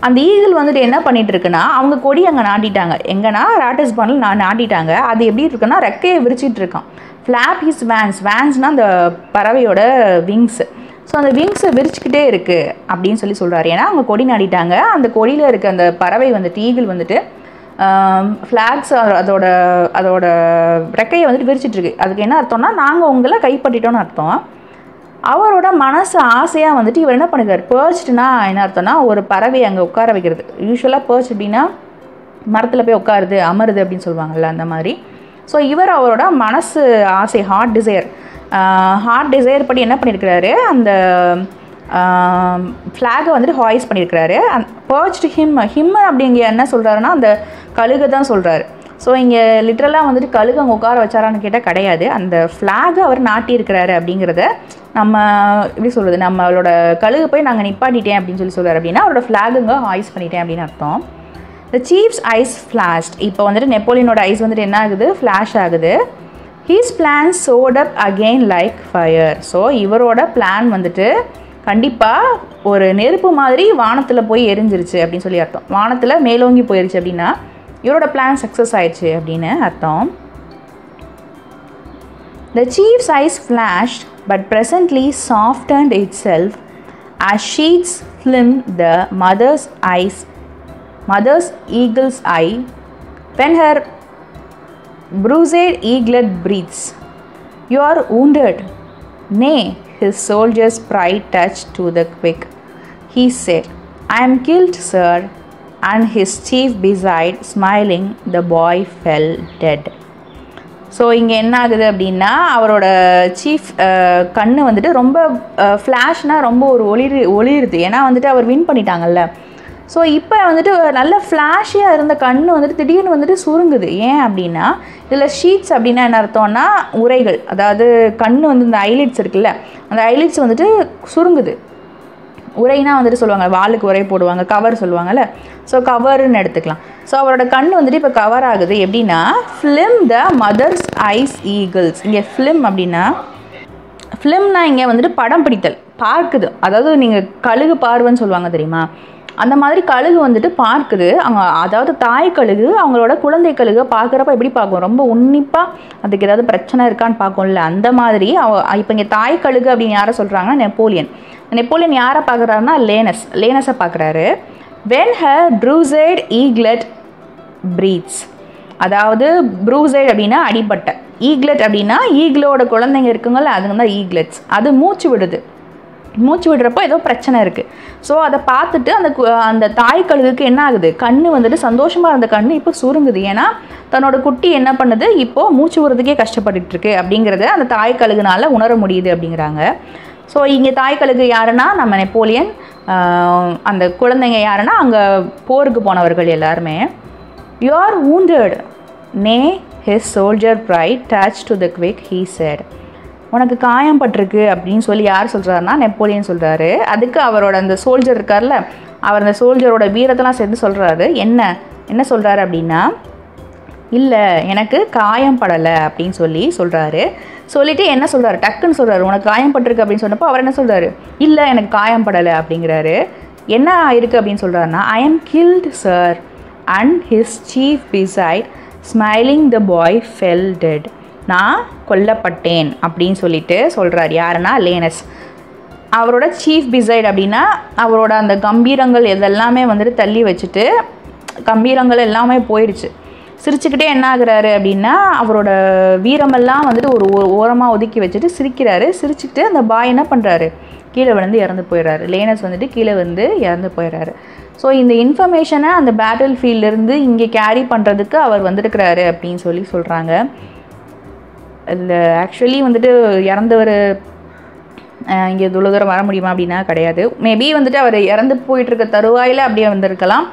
அந்த ஈகிள் வந்துட்டு என்ன பண்ணிகிட்டு இருக்குன்னா, அவங்க கொடி அங்கே நாட்டிட்டாங்க, எங்கன்னா ராட்டிஸ்பானில் நாட்டிட்டாங்க. அது எப்படி இருக்குன்னா ரெக்கையை விரிச்சிட்டு இருக்கான். ஃப்ளாப் ஹிஸ் வேன்ஸ், வேன்ஸ்னால் அந்த பறவையோட விங்ஸு. ஸோ அந்த விங்ஸை விரிச்சிக்கிட்டே இருக்குது அப்படின்னு சொல்கிறாரு. ஏன்னா அவங்க கொடி நாட்டிட்டாங்க, அந்த கொடியில் இருக்க அந்த பறவை வந்துட்டு, ஈகிள் வந்துட்டு ஃப்ளாக்ஸ் அதோட ரெக்கையை வந்துட்டு விரிச்சிட்ருக்கு. அதுக்கு என்ன அர்த்தம்னா, நாங்கள் உங்களை கைப்பற்றிட்டோன்னு அர்த்தம். அவரோட மனசு ஆசையாக வந்துட்டு இவர் என்ன பண்ணுறாரு, பேர்ச்டுனா என்ன அர்த்தம்னா ஒரு பறவை அங்கே உட்கார வைக்கிறது. யூஸ்வலாக பேர்ச் அப்படின்னா மரத்தில் போய் உட்காருது, அமருது அப்படின்னு சொல்லுவாங்கள்ல, அந்த மாதிரி. ஸோ இவர் அவரோட மனசு ஆசை, ஹார்ட் டிசையர் படி என்ன பண்ணியிருக்கிறாரு, அந்த ஃப்ளாகை வந்துட்டு ஹாய்ஸ் பண்ணியிருக்கிறாரு. பேர்ச்டு ஹிம் அப்படிங்க என்ன சொல்கிறாருன்னா அந்த கழுகை தான் சொல்கிறாரு. ஸோ இங்கே லிட்ரலாக வந்துட்டு கழுகு அங்கே உட்கார வச்சாரான்னு கேட்டால் கிடையாது, அந்த ஃப்ளாகை அவர் நாட்டியிருக்கிறாரு அப்படிங்கிறத நம்ம எப்படி சொல்கிறது, நம்மளோட கழுகு போய் நாங்கள் நிப்பாட்டிட்டேன் அப்படின்னு சொல்கிறார். அப்படின்னா அவரோட ஃப்ளாகுங்க ஹாய்ஸ் பண்ணிட்டேன் அப்படின்னு அர்த்தம். The chief's eyes flashed. இப்போ வந்துட்டு நெப்போலியனோட ஐஸ் வந்துட்டு என்ன ஆகுது, ஃப்ளாஷ் ஆகுது. His plan soared up again like fire. So இவரோட பிளான் வந்துட்டு கண்டிப்பாக ஒரு நெருப்பு மாதிரி வானத்தில் போய் எரிஞ்சிருச்சு அப்படின்னு சொல்லி அர்த்தம். வானத்தில் மேலோங்கி போயிருச்சு அப்படின்னா இவரோட பிளான் சக்ஸஸ் ஆயிடுச்சு அப்படின்னு அர்த்தம். The chief's eyes flashed but presently softened itself as sheets film the mother's eagle's eye when her bruised eaglet breathes. You are wounded. Nay, his soldier's pride touched to the quick. He said, I am killed, sir. And his chief beside, smiling, the boy fell dead. So இங்கே என்ன ஆகுது அப்படின்னா, அவரோட சீஃப் கண்ணு வந்துட்டு ரொம்ப ஃப்ளாஷ்னால் ரொம்ப ஒரு ஒளிருது. ஏன்னா வந்துட்டு அவர் வின் பண்ணிட்டாங்கல்ல. ஸோ இப்போ வந்துட்டு நல்ல ஃப்ளாஷியாக இருந்த கண்ணு வந்துட்டு திடீர்னு வந்துட்டு சுருங்குது. ஏன் அப்படின்னா, இதில் ஷீட்ஸ் அப்படின்னா என்ன அர்த்தம்னா உரைகள், அதாவது கண்ணு வந்து இந்த ஐலிட்ஸ் இருக்குல்ல, அந்த ஐலிட்ஸ் வந்துட்டு சுருங்குது. உரைனா வந்துட்டு சொல்லுவாங்க, வாளுக்கு உரை போடுவாங்க, கவர் சொல்லுவாங்கள்ல, ஸோ கவர்னு எடுத்துக்கலாம். ஸோ அவரோட கண் வந்துட்டு இப்போ கவர் ஆகுது. எப்படின்னா, film the mother's eyes eagles. இங்கே ஃபிலிம் அப்படின்னா, ஃபிலிம்னா இங்கே வந்துட்டு படம் பிடித்தல், பார்க்குது. அதாவது நீங்கள் கழுகு பார்வைன்னு சொல்லுவாங்க தெரியுமா, அந்த மாதிரி கழுகு வந்துட்டு பார்க்குது. அவங்க அதாவது தாய் கழுகு அவங்களோட குழந்தை கழுகை பார்க்குறப்ப எப்படி பார்க்கும், ரொம்ப உன்னிப்பாக அதுக்கு ஏதாவது பிரச்சனை இருக்கான்னு பார்க்கும்ல, அந்த மாதிரி இப்போ இங்கே தாய் கழுகு அப்படின்னு யாரை சொல்கிறாங்கன்னா நெப்போலியன் யாரை பார்க்குறாருன்னா லேனஸை பார்க்குறாரு. when her bruised eaglet breathes, அதாவது ப்ரூசைட் அப்படின்னா அடிபட்ட, ஈக்லெட் அப்படின்னா ஈகிளோட குழந்தைங்க இருக்குங்கள, அதுங்க தான் ஈக்லெட்ஸ். அது மூச்சு விடுறப்போ ஏதோ பிரச்சனை இருக்குது. ஸோ அதை பார்த்துட்டு அந்த தாய் கழுகுக்கு என்ன ஆகுது, கண்ணு வந்துட்டு சந்தோஷமாக இருந்த கண்ணு இப்போ சுருங்குது. ஏன்னா தன்னோட குட்டி என்ன பண்ணுது, இப்போது மூச்சு விடுறதுக்கே கஷ்டப்பட்டுருக்கு அப்படிங்கிறத அந்த தாய் கழுகுனால் உணர முடியுது அப்படிங்கிறாங்க. ஸோ இங்கே தாய் கழுகு யாருன்னா நம்ம நெப்போலியன், அந்த குழந்தைங்க யாருன்னா அங்கே போருக்கு போனவர்கள் எல்லாருமே. You are wounded. Nay, his soldier pride touched to the quick, he said. உனக்கு காயம் பட்டிருக்கு அப்படின்னு சொல்லி யார் சொல்கிறாருன்னா நெப்போலியன் சொல்கிறாரு. அதுக்கு அவரோட அந்த சோல்ஜர் இருக்கார்ல, அவர் அந்த சோல்ஜரோட வீரத்தெல்லாம் சேர்ந்து சொல்கிறாரு. என்ன சொல்கிறாரு அப்படின்னா, இல்லை எனக்கு காயம் படலை அப்படின்னு சொல்கிறாரு. சொல்லிவிட்டு என்ன சொல்கிறாரு, டக்குன்னு சொல்கிறாரு, உனக்கு காயம் பட்டிருக்கு அப்படின்னு சொன்னப்போ அவர் என்ன சொல்கிறாரு, இல்லை எனக்கு காயம் படலை அப்படிங்கிறாரு. என்ன இருக்குது அப்படின்னு சொல்கிறாருன்னா, I am killed sir and his chief beside smiling the boy fell dead. நான் கொல்லப்பட்டேன் அப்படின்னு சொல்லிட்டு சொல்கிறார். யாருன்னா லேனஸ். அவரோட சீஃப் பிசைட் அப்படின்னா அவரோட அந்த கம்பீரங்கள் இதெல்லாமே வந்துட்டு தள்ளி வச்சுட்டு, கம்பீரங்கள் எல்லாமே போயிடுச்சு. சிரிச்சுக்கிட்டே என்ன ஆகுறாரு அப்படின்னா அவரோட வீரமெல்லாம் வந்துட்டு ஒரு ஓரமாக ஒதுக்கி வச்சுட்டு சிரிக்கிறாரு. சிரிச்சுட்டு அந்த பாய் என்ன பண்ணுறாரு, கீழே விழுந்து இறந்து போயிடுறாரு. லேனஸ் வந்துட்டு கீழே வந்து இறந்து போயிடுறாரு. ஸோ இந்த இன்ஃபர்மேஷனை அந்த பேட்டில் ஃபீல்ட்லேருந்து இங்கே கேரி பண்ணுறதுக்கு அவர் வந்திருக்கிறாரு அப்படின்னு சொல்கிறாங்க. இதில் ஆக்சுவலி வந்துட்டு இறந்தவர் இங்கே இவ்வளோ தூரம் வர முடியுமா அப்படின்னா கிடையாது. மேபி வந்துட்டு அவர் இறந்து போயிட்டுருக்க தருவாயில் அப்படியே வந்திருக்கலாம்.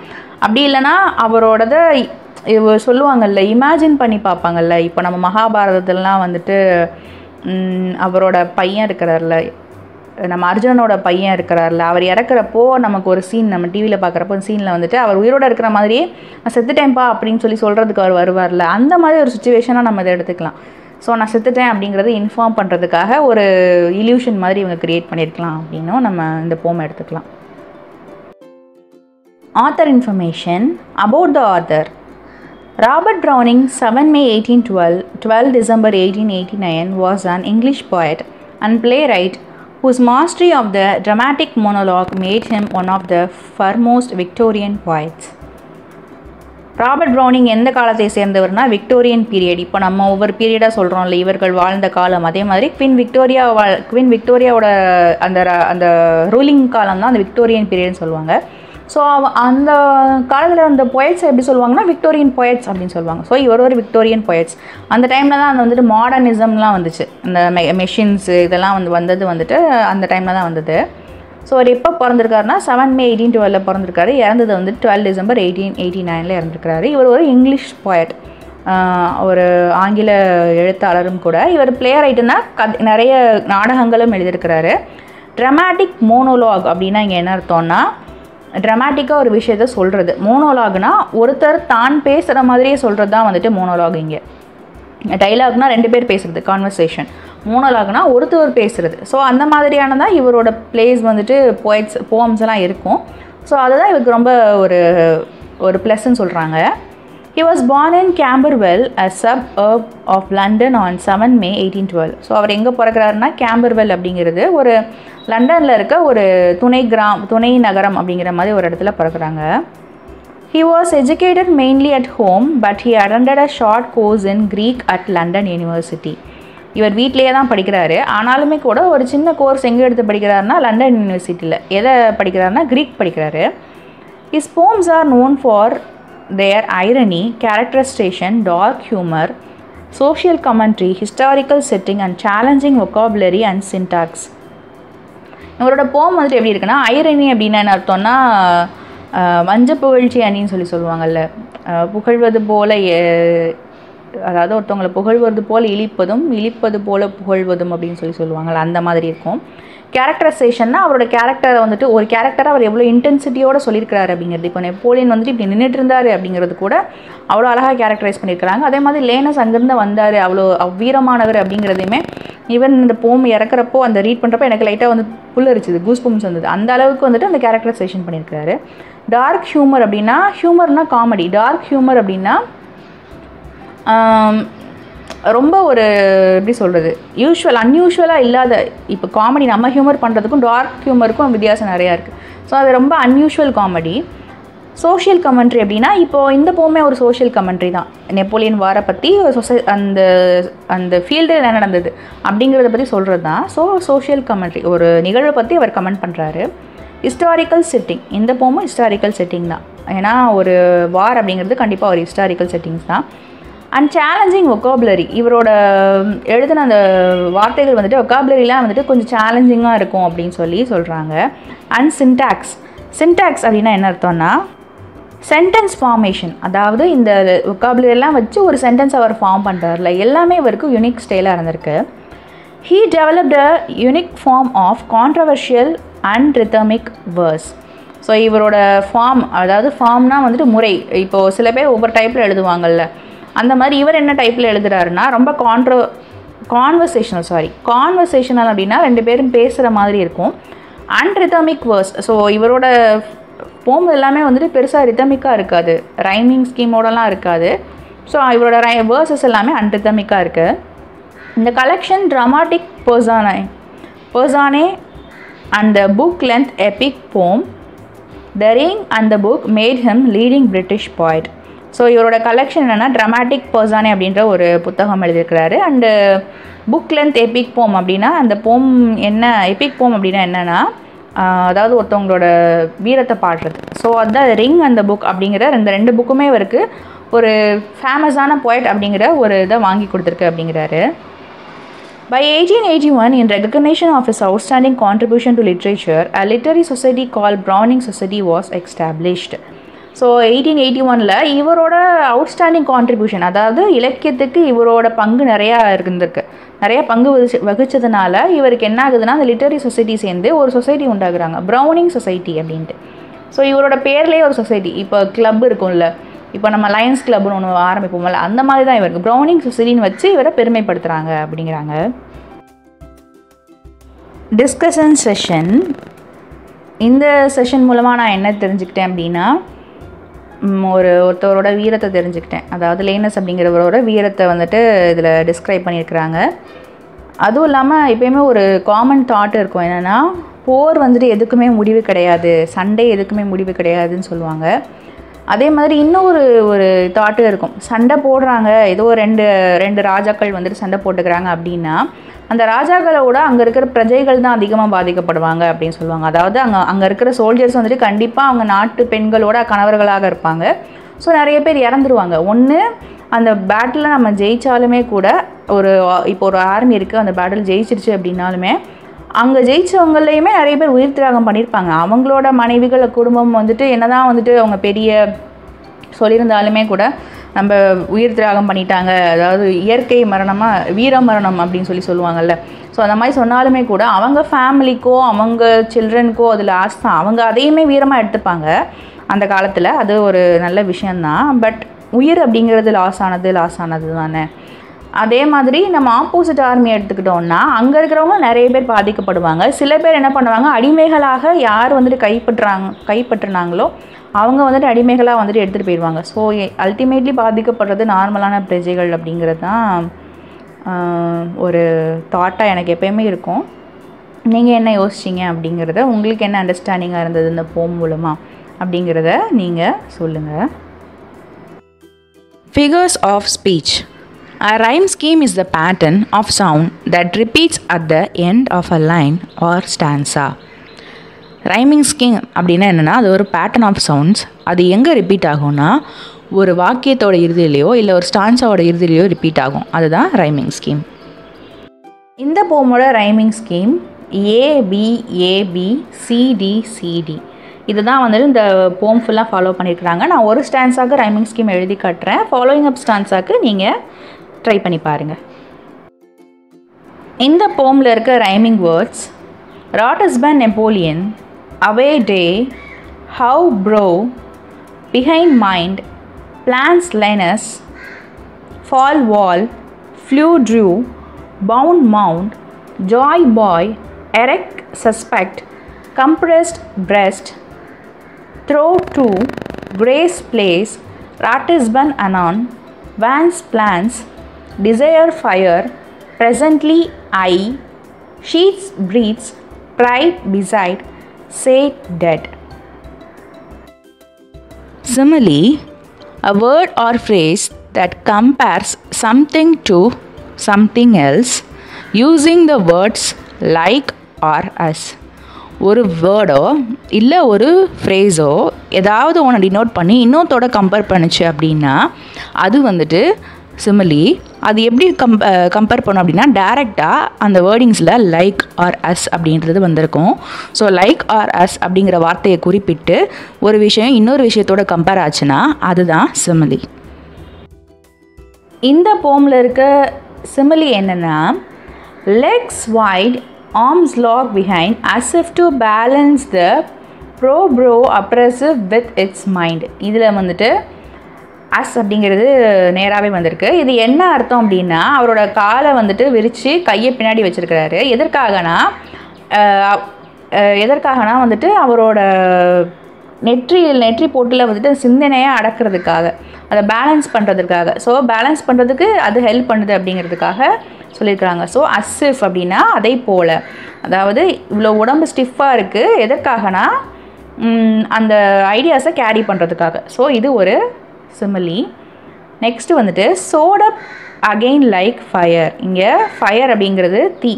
அப்படி இல்லைன்னா அவரோடதை சொல்லுவாங்கல்ல, இமேஜின் பண்ணி பார்ப்பாங்கல்ல. இப்போ நம்ம மகாபாரதத்துலலாம் வந்துட்டு அவரோட பையன் இருக்கிறார்ல, நம்ம அர்ஜுனனோட பையன் இருக்கிறார்ல, அவர் இறக்குறப்போ நமக்கு ஒரு சீன் நம்ம டிவியில் பார்க்குறப்போ சீனில் வந்துட்டு அவர் உயிரோடு இருக்கிற மாதிரியே நான் செத்துட்டேன்ப்பா அப்படின்னு சொல்கிறதுக்கு அவர் வருவார்ல, அந்த மாதிரி ஒரு சுச்சுவேஷனாக நம்ம இதை எடுத்துக்கலாம். ஸோ நான் செத்துட்டேன் அப்படிங்கிறது இன்ஃபார்ம் பண்ணுறதுக்காக ஒரு இல்யூஷன் மாதிரி இவங்க க்ரியேட் பண்ணியிருக்கலாம் அப்படின்னும் நம்ம இந்த போமை எடுத்துக்கலாம். Author information about the author. Robert Browning, 7 May 1812, 12 December 1889, was an English poet and playwright whose mastery of the dramatic monologue made him one of the foremost Victorian poets. Robert browning எந்த காலத்தை சேர்ந்தவர்னா விக்டோரியன் பீரியட். இப்போ நம்ம ஒவ்வொரு பீரியடாக சொல்கிறோம்ல, இவர்கள் வாழ்ந்த காலம், அதே மாதிரி குவீன் விக்டோரியாவோட அந்த ரூலிங் காலம் தான் அந்த விக்டோரியன் பீரியட்னு சொல்லுவாங்க. ஸோ அந்த காலத்தில் அந்த பொயட்ஸ் எப்படி சொல்லுவாங்கன்னா விக்டோரியன் பொயட்ஸ் அப்படின்னு சொல்லுவாங்க. ஸோ இவர் ஒரு விக்டோரியன் பொயட்ஸ். அந்த டைமில் தான் அந்த வந்துட்டு மாடர்னிசம்லாம் வந்துச்சு, இந்த மெஷின்ஸு இதெல்லாம் வந்துட்டு அந்த டைமில் தான் வந்தது. ஸோ அவர் எப்போ பிறந்திருக்காருனா 7 May 1812 பிறந்திருக்காரு. இறந்தது வந்து 12 December 1889 இறந்துருக்காரு. இவர் ஒரு இங்கிலீஷ் பொயட், ஒரு ஆங்கில எழுத்தாளரும் கூட. இவர் பிளே ரைட்டுன்னா நிறைய நாடகங்களும் எழுதியிருக்கிறாரு. ட்ராமாட்டிக் மோனோலாக் அப்படின்னா இங்கே என்ன அர்த்தம்னா, ட்ராமாட்டிக்காக ஒரு விஷயத்த சொல்கிறது. மோனோலாக்னா ஒருத்தர் தான் பேசுகிற மாதிரியே சொல்கிறது தான் வந்துட்டு மோனோலாக். இங்கே டைலாக்னால் 2 பேர் பேசுகிறது, கான்வர்சேஷன். மோனோலாக்னா ஒருத்தர் பேசுகிறது. ஸோ அந்த மாதிரியானதான் இவரோட பிளேஸ் வந்துட்டு போயம்ஸ் எல்லாம் இருக்கும். ஸோ அதுதான் இவருக்கு ரொம்ப ஒரு ப்ளஸ்ன்னு சொல்கிறாங்க. He was born in Camberwell, a suburb of London on 7 May 1812. So அவர் எங்கே பிறக்கிறாருன்னா கேம்பர்வெல் அப்படிங்கிறது ஒரு லண்டனில் இருக்க ஒரு துணை நகரம் அப்படிங்கிற மாதிரி ஒரு இடத்துல பிறக்கிறாங்க. He was educated mainly at home, but he attended a short course in Greek at London University. இவர் வீட்டிலேயே தான் படிக்கிறாரு. ஆனாலுமே கூட ஒரு சின்ன கோர்ஸ் எங்கே எடுத்து படிக்கிறாருன்னா லண்டன் யூனிவர்சிட்டியில். எதை படிக்கிறாருன்னா கிரீக் படிக்கிறாரு. His poems are known for their irony, characterization, dark humor, social commentary, historical setting and challenging vocabulary and syntax. இவரோட போம் வந்துட்டு எப்படி இருக்குன்னா, ஐரணி அப்படின்னா என்ன அர்த்தம்னா வஞ்ச புகழ்ச்சி அணின்னு சொல்லுவாங்கள்ல, புகழ்வது போல, அதாவது ஒருத்தவங்களை புகழ்வது போல் இழிப்பது போல் புகழ்வதும் அப்படின்னு சொல்லுவாங்கள்ல, அந்த மாதிரி இருக்கும். கேரக்டரைசேஷன்னா அவரோட கேரக்டரை வந்துட்டு ஒரு கேரக்டரை அவர் எவ்வளோ இன்டென்சிட்டியோடு சொல்லியிருக்கிறாரு அப்படிங்கிறது. இப்போ நெப்போலியன் வந்துட்டு இப்படி நின்றுட்டு இருந்தார் அப்படிங்கிறது கூட அவ்வளோ அழகாக கேரக்டரைஸ் பண்ணியிருக்கிறாங்க. அதே மாதிரி லேனஸ் அங்கேருந்து வந்தார், அவ்வளோ வீரமானவர் அப்படிங்கிறதையுமே ஈவன் இந்த போம் இறக்குறப்போ அந்த ரீட் பண்ணுறப்போ எனக்கு லைட்டாக வந்து புல்லரிச்சுது, கூஸ் பம்ப்ஸ் வந்தது. அந்த அளவுக்கு வந்துட்டு அந்த கேரக்டரைசேஷன் பண்ணியிருக்காரு. டார்க் ஹியூமர் அப்படின்னா, ஹியூமர்னால் காமெடி, டார்க் ஹியூமர் அப்படின்னா ரொம்ப ஒரு எப்படி சொல்கிறது, அன்யூஷுவலாக இல்லாத, இப்போ காமெடி நம்ம ஹியூமர் பண்ணுறதுக்கும் டார்க் ஹியூமருக்கும் வித்தியாசம் நிறையா இருக்குது. ஸோ அது ரொம்ப அன்யூஷுவல் காமெடி. சோஷியல் கமெண்ட்ரி அப்படின்னா, இப்போது இந்த போமே ஒரு சோஷியல் கமெண்ட்ரி தான். நெப்போலியன் வாரை பற்றி அந்த ஃபீல்டில் என்ன நடந்தது அப்படிங்கிறத பற்றி சொல்கிறது தான். ஸோ சோஷியல் கமெண்ட்ரி, ஒரு நிகழ்வை பற்றி அவர் கமெண்ட் பண்ணுறாரு. ஹிஸ்டாரிக்கல் செட்டிங், இந்த போமும் ஹிஸ்டாரிக்கல் செட்டிங் தான். ஏன்னா ஒரு வார் அப்படிங்கிறது கண்டிப்பாக ஒரு ஹிஸ்டாரிக்கல் செட்டிங்ஸ் தான். அண்ட் சேலஞ்சிங் ஒக்காபுலரி, இவரோட எழுதின அந்த வார்த்தைகள் வந்துட்டு ஒக்காபுலரிலாம் வந்துட்டு கொஞ்சம் சேலஞ்சிங்காக இருக்கும் அப்படின்னு சொல்கிறாங்க. அண்ட் சின்டாக்ஸ் அப்படின்னா என்ன அர்த்தம்னா சென்டென்ஸ் ஃபார்மேஷன், அதாவது இந்த ஒக்காபுலரிலாம் வச்சு ஒரு சென்டென்ஸ் அவர் ஃபார்ம் பண்ணுறாருல, எல்லாமே இவருக்கு யூனிக் ஸ்டைலாக இருந்திருக்கு. He developed a unique form of controversial and rhythmic verse. So இவரோட ஃபார்ம், அதாவது ஃபார்ம்னா வந்துட்டு முறை. இப்போது சில பேர் ஒவ்வொரு டைப்பில் எழுதுவாங்கள்ல, அந்த மாதிரி இவர் என்ன டைப்பில் எழுதுகிறாருன்னா ரொம்ப கான்வர்சேஷனல் அப்படின்னா 2 பேரும் பேசுகிற மாதிரி இருக்கும். அண்ட் ரிதமிக் வேர்ஸ், ஸோ இவரோட போம் எல்லாமே வந்துட்டு பெருசாக ரிதமிக்காக இருக்காது, ரைமிங் ஸ்கீமோடலாம் இருக்காது. ஸோ இவரோட வேர்சஸ் எல்லாமே அன்ரிதமிக்காக இருக்குது. இந்த collection dramatic personae and the book-length epic poem The Ring and the Book made him leading British poet. So இவரோட கலெக்ஷன் என்னென்னா ட்ரமாட்டிக் பர்சானே அப்படின்ற ஒரு புத்தகம் எழுதியிருக்கிறாரு. அண்டு புக் லென்த் எபிக் போம் அப்படின்னா அந்த போம் என்ன, எபிக் போம் அப்படின்னா என்னென்னா அதாவது ஒருத்தவங்களோட வீரத்தை பாடுறது. ஸோ அதுதான் ரிங் அந்த புக் அப்படிங்கிற ரெண்டு புக்குமே இவருக்கு ஒரு ஃபேமஸான போய்ட் அப்படிங்கிற ஒரு இதை வாங்கி கொடுத்துருக்கு அப்படிங்கிறாரு. By 1881, in recognition of his outstanding contribution to literature, a literary society called Browning Society was established. So 1881 இவரோட அவுட்ஸ்டாண்டிங் கான்ட்ரிபியூஷன், அதாவது இலக்கியத்துக்கு இவரோட பங்கு நிறையா இருந்திருக்கு. நிறைய பங்கு வகிச்சதுனால இவருக்கு என்ன ஆகுதுன்னா அந்த லிட்டரரி சொசைட்டி சேர்ந்து ஒரு சொசைட்டி உண்டாக்குறாங்க, ப்ரௌனிங் சொசைட்டி அப்படின்ட்டு. ஸோ இவரோட பேர்லேயே ஒரு சொசைட்டி, இப்போ கிளப் இருக்கும்ல, இப்போ நம்ம லயன்ஸ் கிளப்னு ஒன்று ஆரம்பிப்போம்ல, அந்த மாதிரி தான் இவருக்கு ப்ரௌனிங் சொசைட்டின்னு வச்சு இவரை பெருமைப்படுத்துகிறாங்க அப்படிங்கிறாங்க. Discussion session. இந்த செஷன் மூலமாக நான் என்ன தெரிஞ்சுக்கிட்டேன் அப்படின்னா, ஒருத்தவரோட வீரத்தை தெரிஞ்சுக்கிட்டேன். அதாவது லேனஸ் அப்படிங்கிறவரோட வீரத்தை வந்துட்டு இதில் டிஸ்கிரைப் பண்ணியிருக்கிறாங்க. அதுவும் இல்லாமல் எப்பயுமே ஒரு காமன் தாட் இருக்கும், என்னென்னா போர் வந்துட்டு எதுக்குமே முடிவு கிடையாது, சண்டே எதுக்குமே முடிவு கிடையாதுன்னு சொல்லுவாங்க. அதே மாதிரி இன்னொரு ஒரு தாட்டு இருக்கும், சண்டை போடுறாங்க, ஏதோ ரெண்டு ராஜாக்கள் வந்துட்டு சண்டை போட்டுக்கிறாங்க அப்படின்னா அந்த ராஜாக்களோட அங்கே இருக்கிற பிரஜைகள் தான் அதிகமாக பாதிக்கப்படுவாங்க அப்படின்னு சொல்லுவாங்க. அதாவது அங்கே இருக்கிற சோல்ஜர்ஸ் வந்துட்டு கண்டிப்பாக அவங்க நாட்டு பெண்களோட கணவர்களாக இருப்பாங்க. ஸோ நிறைய பேர் இறந்துருவாங்க. ஒன்று அந்த பேட்டில் நம்ம ஜெயித்தாலுமே கூட, இப்போ ஒரு ஆர்மி இருக்குது, அந்த பேட்டில் ஜெயிச்சிருச்சு அப்படின்னாலுமே அங்கே ஜெயிச்சவங்களையுமே நிறைய பேர் உயிர் தியாகம் பண்ணியிருப்பாங்க. அவங்களோட மனைவிகள் குடும்பம் வந்துட்டு என்னதான் வந்துட்டு அவங்க பெரிய சொல்லியிருந்தாலுமே கூட நம்ம உயிர் தியாகம் பண்ணிட்டாங்க, அதாவது இயற்கை மரணமாக வீர மரணம் அப்படின்னு சொல்லுவாங்கள்ல. ஸோ அந்த மாதிரி சொன்னாலுமே கூட அவங்க ஃபேமிலிக்கோ அவங்க சில்ட்ரனுக்கோ அது லாஸ் தான். அவங்க அதையுமே வீரமாக எடுத்துப்பாங்க அந்த காலத்தில். அது ஒரு நல்ல விஷயந்தான். பட் உயிர் அப்படிங்கிறது லாஸ் ஆனது தானே. அதே மாதிரி நம்ம ஆப்போசிட் ஆர்மி எடுத்துக்கிட்டோம்னா அங்கே இருக்கிறவங்க நிறைய பேர் பாதிக்கப்படுவாங்க. சில பேர் என்ன பண்ணுவாங்க, அடிமைகளாக யார் வந்துட்டு கைப்பற்றினாங்களோ அவங்க வந்துட்டு அடிமைகளாக வந்துட்டு எடுத்துகிட்டு போயிடுவாங்க. ஸோ அல்டிமேட்லி பாதிக்கப்படுறது நார்மலான பிரஜைகள் அப்படிங்கிறது தான் ஒரு தாட்டாக எனக்கு எப்போயுமே இருக்கும். நீங்கள் என்ன யோசிச்சிங்க அப்படிங்கிறத, உங்களுக்கு என்ன அண்டர்ஸ்டாண்டிங்காக இருந்தது இந்த போம் மூலமாக அப்படிங்கிறத நீங்கள் சொல்லுங்கள். Figures of speech. A rhyme scheme is the pattern of sound that repeats at the end of a line or stanza. Rhyming scheme அப்படின்னா என்னென்னா, அது ஒரு பேட்டர்ன் ஆஃப் சவுண்ட்ஸ். அது எங்கே ரிப்பீட் ஆகும்னா ஒரு வாக்கியத்தோட இறுதியிலையோ இல்லை ஒரு ஸ்டான்ஸாவோட இறுதியிலையோ ரிப்பீட் ஆகும். அதுதான் ரைமிங் ஸ்கீம். இந்த போமோட ரைமிங் ஸ்கீம் ABABCDCD. இதுதான் வந்துட்டு இந்த போம் ஃபுல்லாக ஃபாலோ பண்ணியிருக்கிறாங்க. நான் ஒரு ஸ்டான்ஸாக்கு ரைமிங் ஸ்கீம் எழுதி காட்டுறேன். ஃபாலோயிங் அப் ஸ்டான்ஸாக்கு நீங்கள் ட்ரை பண்ணி பாருங்கள். இந்த போமில் இருக்க rhyming words: Ratisbon Napoleon, Away Day, How Bro, Behind Mind, Plans Linus, Fall Wall, Flew Drew, Bound Mount, Joy Boy, Erect Suspect, Compressed Breast, Throw To, Grace Place, Ratisbon Anon, Vance Plans, Desire Fire, Presently I, Sheets Breathes, Pride Beside, Say Dead. Simile, a word or phrase that compares something to something else using the words like or as. ஒரு வேர்டோ இல்லை ஒரு ஃப்ரேஸோ ஏதாவது ஒன்று டினோட் பண்ணி இன்னொருத்தோட கம்பேர் பண்ணிச்சு அப்படின்னா அது வந்துட்டு சிமிலி. அது எப்படி கம்பேர் பண்ணோம் அப்படின்னா டைரெக்டாக அந்த வேர்டிங்ஸில் லைக் ஆர் அஸ் அப்படின்றது வந்திருக்கும். ஸோ லைக் ஆர் அஸ் அப்படிங்கிற வார்த்தையை குறிப்பிட்டு ஒரு விஷயம் இன்னொரு விஷயத்தோட கம்பேர் ஆச்சுன்னா அதுதான் சிமிலி. இந்த போமில் இருக்க சிமிலி என்னென்னா, legs wide, arms locked behind as if to balance the pro-bro oppressive with its mind. இதில் வந்துட்டு அஸ் அப்படிங்கிறது நேராகவே வந்திருக்கு. இது என்ன அர்த்தம் அப்படின்னா, அவரோட காலை வந்துட்டு விரித்து கையை பின்னாடி வச்சுருக்கிறாரு. எதற்காகனா வந்துட்டு அவரோட நெற்றி போட்டில் வந்துட்டு சிந்தனையை அடக்கிறதுக்காக, அதை பேலன்ஸ் பண்ணுறதுக்காக. ஸோ பேலன்ஸ் பண்ணுறதுக்கு அது ஹெல்ப் பண்ணுது அப்படிங்கிறதுக்காக சொல்லியிருக்கிறாங்க. ஸோ அஸ்இஃப் அப்படின்னா அதை போல், அதாவது இவ்வளோ உடம்பு ஸ்டிஃபாக இருக்குது எதற்காகனா அந்த ஐடியாஸை கேரி பண்ணுறதுக்காக. ஸோ இது ஒரு சிமிலி. நெக்ஸ்ட்டு வந்துட்டு சோட் அப் அகெயின் லைக் ஃபயர். இங்கே ஃபயர் அப்படிங்கிறது தீ.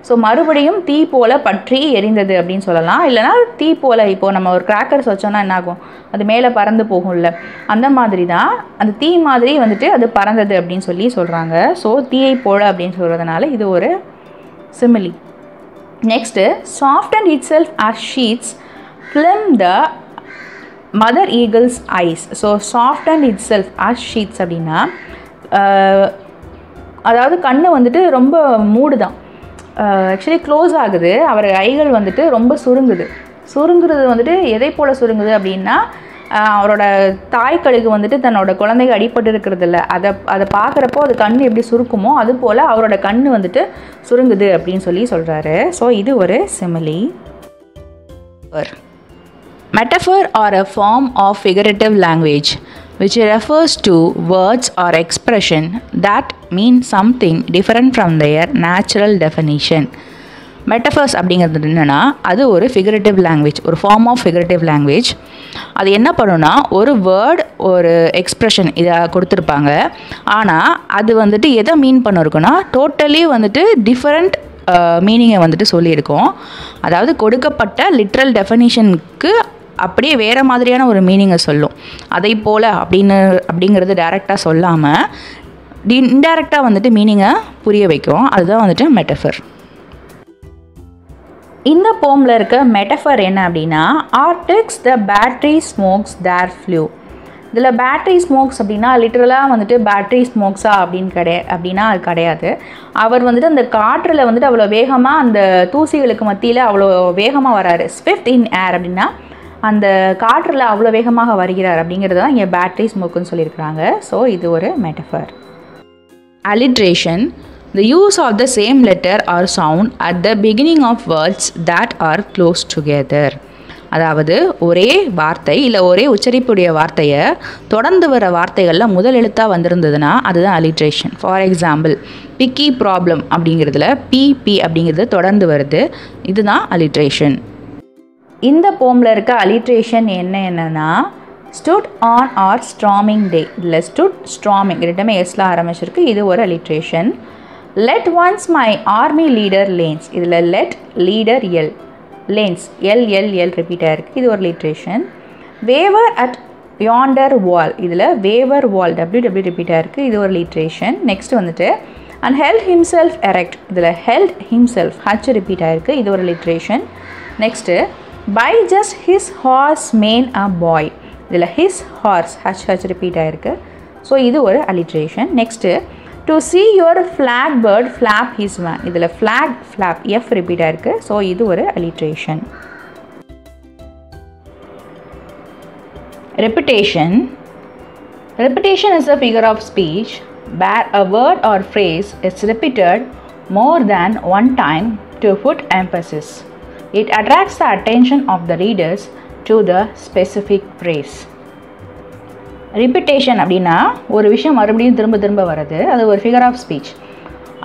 ஸோ மறுபடியும் தீ போல் பற்றி எரிந்தது அப்படின்னு சொல்லலாம். இல்லைனா தீ போல் இப்போது நம்ம ஒரு கிராக்கர்ஸ் வச்சோன்னா என்னாகும், அது மேலே பறந்து போகும்ல, அந்த மாதிரி தான் அந்த தீ மாதிரி வந்துட்டு அது பறந்தது அப்படின்னு சொல்கிறாங்க. ஸோ தீயை போல அப்படின்னு சொல்கிறதுனால இது ஒரு simile. Next soften itself as sheets film the mother eagle's eyes. So soften itself as sheets அப்படின்னா அதாவது கண்ணு வந்துட்டு ரொம்ப மூடுதான், ஆக்சுவலி க்ளோஸ் ஆகுது. அவர் ஐகள் வந்துட்டு ரொம்ப சுருங்குறது வந்துட்டு எதை போல் சுருங்குது அப்படின்னா அவரோட தாய்க்கழுகு வந்துட்டு தன்னோட குழந்தைங்க அடிபட்டு இருக்கிறதில்ல, அதை பார்க்குறப்போ அது கண் எப்படி சுருக்குமோ அது போல் அவரோட கண் வந்துட்டு சுருங்குது அப்படின்னு சொல்கிறாரு. ஸோ இது ஒரு சிமிலி. Metaphor or a form of figurative language which refers to words or expression that mean something different from their natural definition. Metaphors அப்படிங்கிறது என்னென்னா அது ஒரு ஃபிகரேட்டிவ் லாங்குவேஜ், ஒரு ஃபார்ம் ஆஃப் ஃபிகரேட்டிவ் லாங்குவேஜ். அது என்ன பண்ணுன்னா ஒரு வேர்ட் ஒரு எக்ஸ்ப்ரெஷன் இதை கொடுத்துருப்பாங்க. ஆனால் அது வந்துட்டு எதை மீன் பண்ணிருக்குன்னா டோட்டலி வந்துட்டு டிஃப்ரெண்ட் மீனிங்கை வந்துட்டு சொல்லியிருக்கோம். அதாவது கொடுக்கப்பட்ட லிட்ரல் டெஃபனிஷனுக்கு அப்படியே வேறு மாதிரியான ஒரு மீனிங்கை சொல்லும். அதை போல் அப்படிங்கிறது டைரெக்டாக சொல்லாமல் இன்டைரக்டாக வந்துட்டு மீனிங்கை புரிய வைக்கும். அதுதான் வந்துட்டு மெட்டஃபர். இந்த போமில் இருக்க மெட்டஃபர் என்ன அப்படின்னா out twixt the battery smokes there flew. இதில் பேட்ரி ஸ்மோக்ஸ் அப்படின்னா லிட்டரலாக வந்துட்டு பேட்ரி ஸ்மோக்ஸா அப்படின்னா அது கிடையாது. அவர் வந்துட்டு அந்த காற்றில் வந்துட்டு அவ்வளோ வேகமாக அந்த தூசிகளுக்கு மத்தியில் அவ்வளோ வேகமாக வராரு. ஸ்விஃப்ட் இன் ஏர் அப்படின்னா அந்த காற்றில் அவ்வளோ வேகமாக வருகிறார் அப்படிங்கிறது தான் இங்கே பேட்ரி ஸ்மோக்குன்னு சொல்லியிருக்கிறாங்க. ஸோ இது ஒரு metaphor. alliteration, the use of the same letter or sound at the beginning of words that are close together. அதாவது ஒரே வார்த்தை இல்லை ஒரே உச்சரிப்புடைய வார்த்தையை தொடர்ந்து வர வார்த்தைகளில் முதல் எழுத்தாக வந்திருந்ததுன்னா அதுதான் alliteration. For example piggy problem அப்படிங்கிறதுல பிபி அப்படிங்கிறது தொடர்ந்து வருது, இதுதான் alliteration. இந்த போமில் இருக்க alliteration என்னென்னா stood on our storming day. இதில் ஸ்டுட் ஸ்ட்ராமிங் ரெண்டுமே எஸ்ல ஆரம்பிச்சிருக்கு, இது ஒரு alliteration. Let once my army leader Lannes. இதில் let leader L, Lannes L repeat ஆகிருக்கு, இது ஒரு alliteration. Waver at yonder wall. இதில் வேவர் வால் டபிள்யூ ரிப்பீட் ஆகிருக்கு, இது ஒரு alliteration. நெக்ஸ்ட் வந்துட்டு அண்ட் ஹெல்ட் ஹிம்செல்ஃப் எரெக்ட். இதில் ஹெல்ட் ஹிம்செல்ஃப் ஹச் ரிப்பீட் ஆகிருக்கு, இது ஒரு alliteration. Next by just his horse mane a பாய். இதில் ஹிஸ் ஹார்ஸ் ஹச் ரிப்பீட் ஆகிருக்கு, ஸோ இது ஒரு alliteration. Next to see your flag bird flap his van. இதில் ஃப்ளாக் ஃப்ளாப் எஃப் ரிப்பீட் ஆகிருக்கு, ஸோ இது ஒரு alliteration. Repetition. Repetition is a figure of speech where a word or phrase is repeated more than one time to put emphasis. It attracts the attention of the readers to the specific phrase. Repetition அப்படின்னா ஒரு விஷயம் மறுபடியும் திரும்ப வர்றது, அது ஒரு ஃபிகர் ஆஃப் ஸ்பீச்.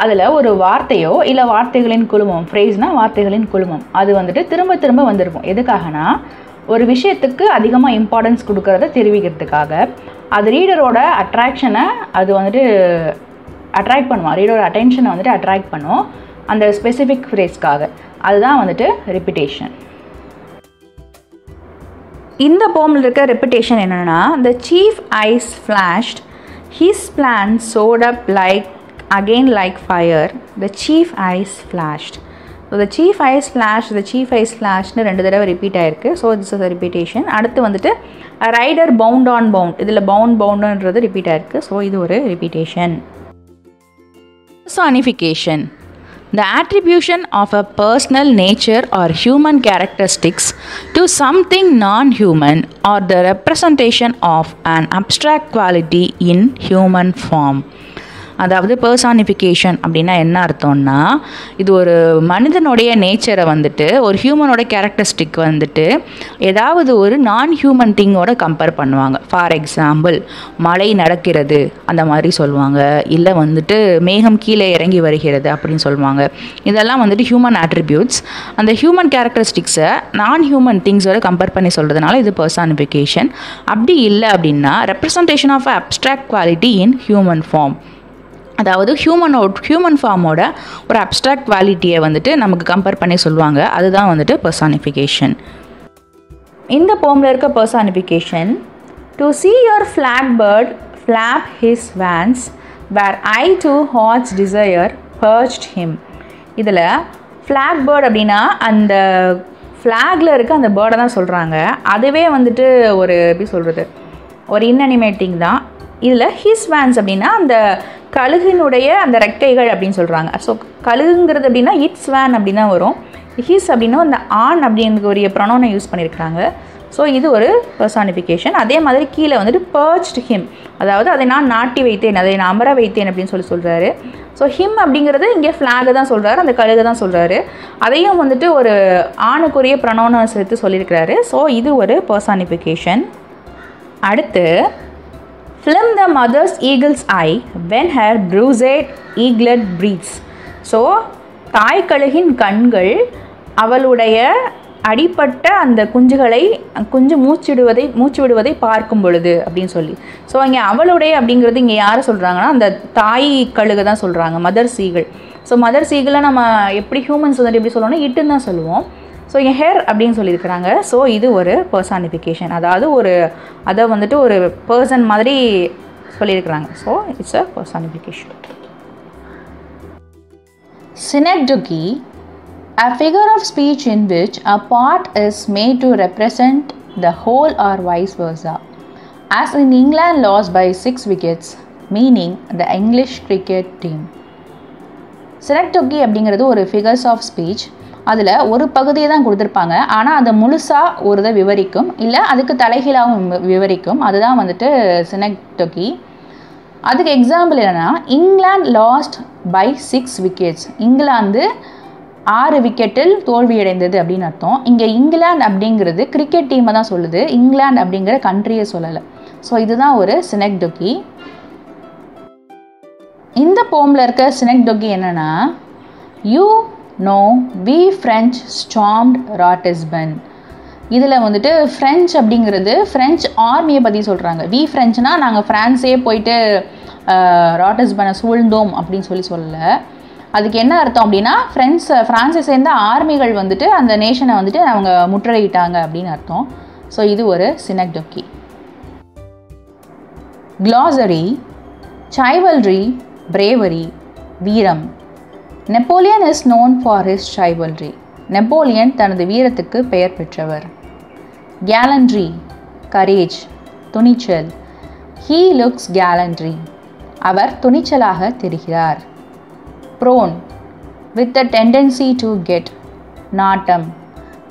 அதில் ஒரு வார்த்தையோ இல்லை வார்த்தைகளின் குழுமம், ஃப்ரேஸ்னால் வார்த்தைகளின் குழுமம், அது வந்துட்டு திரும்ப வந்திருக்கும். எதுக்காகனா ஒரு விஷயத்துக்கு அதிகமாக இம்பார்ட்டன்ஸ் கொடுக்கறத தெரிவிக்கிறதுக்காக. அது ரீடரோட அட்ராக்ஷனை அது வந்துட்டு அட்ராக்ட் பண்ணுவான், ரீடரோட அட்டென்ஷனை வந்துட்டு அட்ராக்ட் பண்ணும் அந்த ஸ்பெசிஃபிக் ஃப்ரேஸ்க்காக. அதுதான் வந்துட்டு ரிப்பிட்டேஷன். இந்த போமில் இருக்க ரெப்பிட்டேஷன் என்னென்னா the chief eyes flashed, his plan soared up like fire, the chief eyes flashed. So the chief eyes flashed ரெண்டு தடவை ரிப்பீட் ஆகிருக்கு, ஸோ திஸ் இஸ் ரிப்பீட்டேஷன். அடுத்து வந்துட்டு ரைடர் பவுண்ட் ஆன் பவுண்ட், இதில் பவுண்டுன்றது ரிப்பீட் ஆகிருக்கு, ஸோ இது ஒரு repetition. Personification. The attribution of a personal nature or human characteristics to something non-human or the representation of an abstract quality in human form. அதாவது பர்சானிஃபிகேஷன் அப்படின்னா என்ன அர்த்தம்னா, இது ஒரு மனிதனுடைய நேச்சரை வந்துட்டு ஒரு ஹியூமனோட கேரக்டரிஸ்டிக் வந்துட்டு ஏதாவது ஒரு நான் ஹியூமன் திங்கோட கம்பேர் பண்ணுவாங்க. ஃபார் எக்ஸாம்பிள் மழை நடக்கிறது அந்த மாதிரி சொல்லுவாங்க, இல்லை வந்துட்டு மேகம் கீழே இறங்கி வருகிறது அப்படின்னு சொல்லுவாங்க. இதெல்லாம் வந்துட்டு ஹியூமன் ஆட்ரிபியூட்ஸ். அந்த ஹியூமன் கேரக்டரிஸ்டிக்ஸை நான் ஹியூமன் திங்ஸோட கம்பேர் பண்ணி சொல்கிறதுனால இது பர்சானிஃபிகேஷன். அப்படி இல்லை அப்படின்னா representation of abstract quality in human form. அதாவது ஹியூமன் ஃபார்மோட ஒரு அப்ஸ்ட்ராக்ட் குவாலிட்டியை வந்துட்டு நமக்கு கம்பேர் பண்ணி சொல்லுவாங்க. அதுதான் வந்துட்டு பர்சானிஃபிகேஷன். இந்த போமில் இருக்க personification, to see your flag bird flap his wings where I to heart's desire purged him. இதில் ஃப்ளாக் பேர்ட் அப்படின்னா அந்த ஃப்ளாகில் இருக்க அந்த பேர்டை தான் சொல்கிறாங்க. அதுவே வந்துட்டு ஒரு எப்படி சொல்கிறது, ஒரு இன்அனிமேட்டிங் தான். இதில் ஹிஸ் வேன்ஸ் அப்படின்னா அந்த கழுகினுடைய அந்த ரெக்கைகள் அப்படின்னு சொல்கிறாங்க. ஸோ கழுகுங்கிறது அப்படின்னா இட்ஸ் வேன் அப்படின்னு தான் வரும். ஹிஸ் அப்படின்னா அந்த ஆண் அப்படிங்கிற ஒரு ப்ரொனௌனை யூஸ் பண்ணியிருக்கிறாங்க. ஸோ இது ஒரு பர்சானிஃபிகேஷன். அதே மாதிரி கீழே வந்துட்டு பர்ச்ட் ஹிம், அதாவது அதை நான் நாட்டி வைத்தேன், அதை நான் அமர வைத்தேன் அப்படின்னு சொல்கிறாரு. ஸோ ஹிம் அப்படிங்கிறது இங்கே ஃப்ளாகை தான் சொல்கிறாரு, அந்த கழுகை தான் சொல்கிறாரு. அதையும் வந்துட்டு ஒரு ஆணுக்குரிய ப்ரொனௌனை சேர்த்து சொல்லியிருக்கிறாரு. ஸோ இது ஒரு பர்சானிஃபிகேஷன். அடுத்து, film the mother's eagle's eye when her bruised eaglet breathes. So தாய் கழுகின் கண்கள் அவளுடைய அடிப்பட்ட அந்த குஞ்சு மூச்சு விடுவதை பார்க்கும் பொழுது அப்படின்னு சொல்லி. ஸோ இங்கே அவளுடைய அப்படிங்கிறது இங்கே யாரை சொல்கிறாங்கன்னா அந்த தாய் கழுகை தான் சொல்கிறாங்க, மதர் சீகள். ஸோ மதர் சீகளை நம்ம எப்படி ஹியூமன்ஸ் வந்துட்டு எப்படி சொல்லுவோம்னா இட்டுன்னு தான் சொல்லுவோம். ஸோ இங்கே ஹேர் அப்படின்னு சொல்லியிருக்கிறாங்க. ஸோ இது ஒரு பர்சானிஃபிகேஷன், அதாவது அதை வந்துட்டு ஒரு பர்சன் மாதிரி சொல்லியிருக்கிறாங்க. So it's a personification. Synecdoche, a figure of speech in which a part is made to represent the whole or vice versa. As in England lost by 6 wickets, meaning the English cricket team. Synecdoche அப்படிங்கிறது ஒரு ஃபிகர்ஸ் ஆஃப் ஸ்பீச். அதில் ஒரு பகுதியை தான் கொடுத்துருப்பாங்க, ஆனால் அதை முழுசாக ஒரு இதை விவரிக்கும், இல்லை அதுக்கு தலைகீழாகவும் விவரிக்கும். அதுதான் வந்துட்டு சினெக்டொகி. அதுக்கு எக்ஸாம்பிள் என்னென்னா, England lost by 6 wickets. England 6 விக்கெட்டில் தோல்வியடைந்தது அப்படின்னு அர்த்தம். இங்கே இங்கிலாந்து அப்படிங்கிறது கிரிக்கெட் டீமை தான் சொல்லுது, இங்கிலாந்து அப்படிங்கிற கண்ட்ரியை சொல்லலை. ஸோ இதுதான் ஒரு சினெக்டொகி. இந்த போமில் இருக்க சினெக்டொகி என்னென்னா, யூ நோ வி ஃப்ரெஞ்ச் ஸ்டார்ம்ட் ராட்டிஸ்பன். இதில் வந்துட்டு ஃப்ரெஞ்ச் அப்படிங்கிறது ஃப்ரெஞ்ச் ஆர்மியை பற்றி சொல்கிறாங்க. வி ஃப்ரெஞ்ச்னால் நாங்கள் ஃப்ரான்ஸே போயிட்டு ராட்டிஸ்பனை சூழ்ந்தோம் அப்படின்னு சொல்லலை. அதுக்கு என்ன அர்த்தம் அப்படின்னா, ஃப்ரான்ஸை சேர்ந்த ஆர்மிகள் வந்துட்டு அந்த நேஷனை வந்துட்டு அவங்க முற்றுகையிட்டாங்க அப்படின்னு அர்த்தம். ஸோ இது ஒரு சினெக்டொகி. க்ளாசரி, chivalry, bravery, வீரம். Napoleon is known for his chivalry. Napoleon தனது வீரத்துக்கு பெயர் பெற்றவர். கேலண்ட்ரி, கரேஜ், துணிச்சல். He looks gallantry. அவர் துணிச்சலாக தெரிகிறார். Prone, with a tendency to get. நாட்டம்,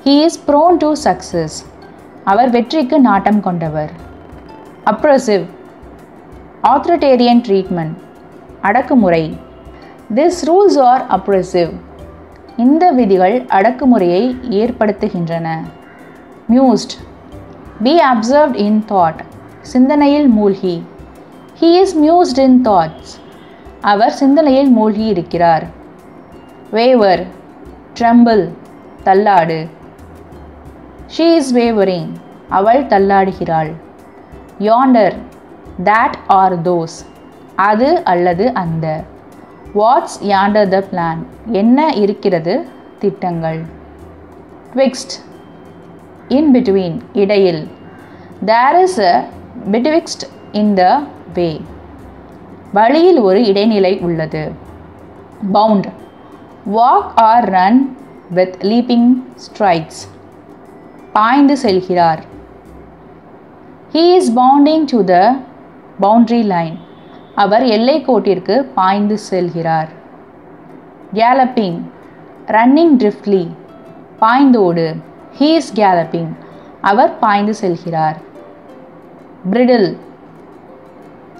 he is prone to success. அவர் வெற்றிக்கு நாட்டம் கொண்டவர். அப்ரெசிவ், ஆத்தரிட்டேரியன் ட்ரீட்மெண்ட், அடக்குமுறை. This rules are oppressive. இந்த விதிகள் அடக்குமுறையை ஏற்படுத்துகின்றன. Mused, be absorbed in thought. சிந்தனையில் மூழ்கி. He is mused in thoughts. அவர் சிந்தனையில் மூழ்கி இருக்கிறார். வேவர், ட்ரம்பிள், தள்ளாடு. She is wavering. அவள் தள்ளாடுகிறாள். Yonder, that or those. அது அல்லது அந்த. What's yonder the plan. என்ன இருக்கிறது திட்டங்கள். ட்விக்ஸ்ட், இன் பிட்வீன், இடையில். There is a betwixt in the way. வழியில் ஒரு இடைநிலை உள்ளது. Bound, walk or run with leaping strikes. பாய்ந்து செல்கிறார். He is bounding to the boundary line. அவர் எல்லை கோட்டிற்கு பாய்ந்து செல்கிறார். Galloping, running driftly. பாய்ந்தோடு. He is galloping. அவர் பாய்ந்து செல்கிறார். Bridle,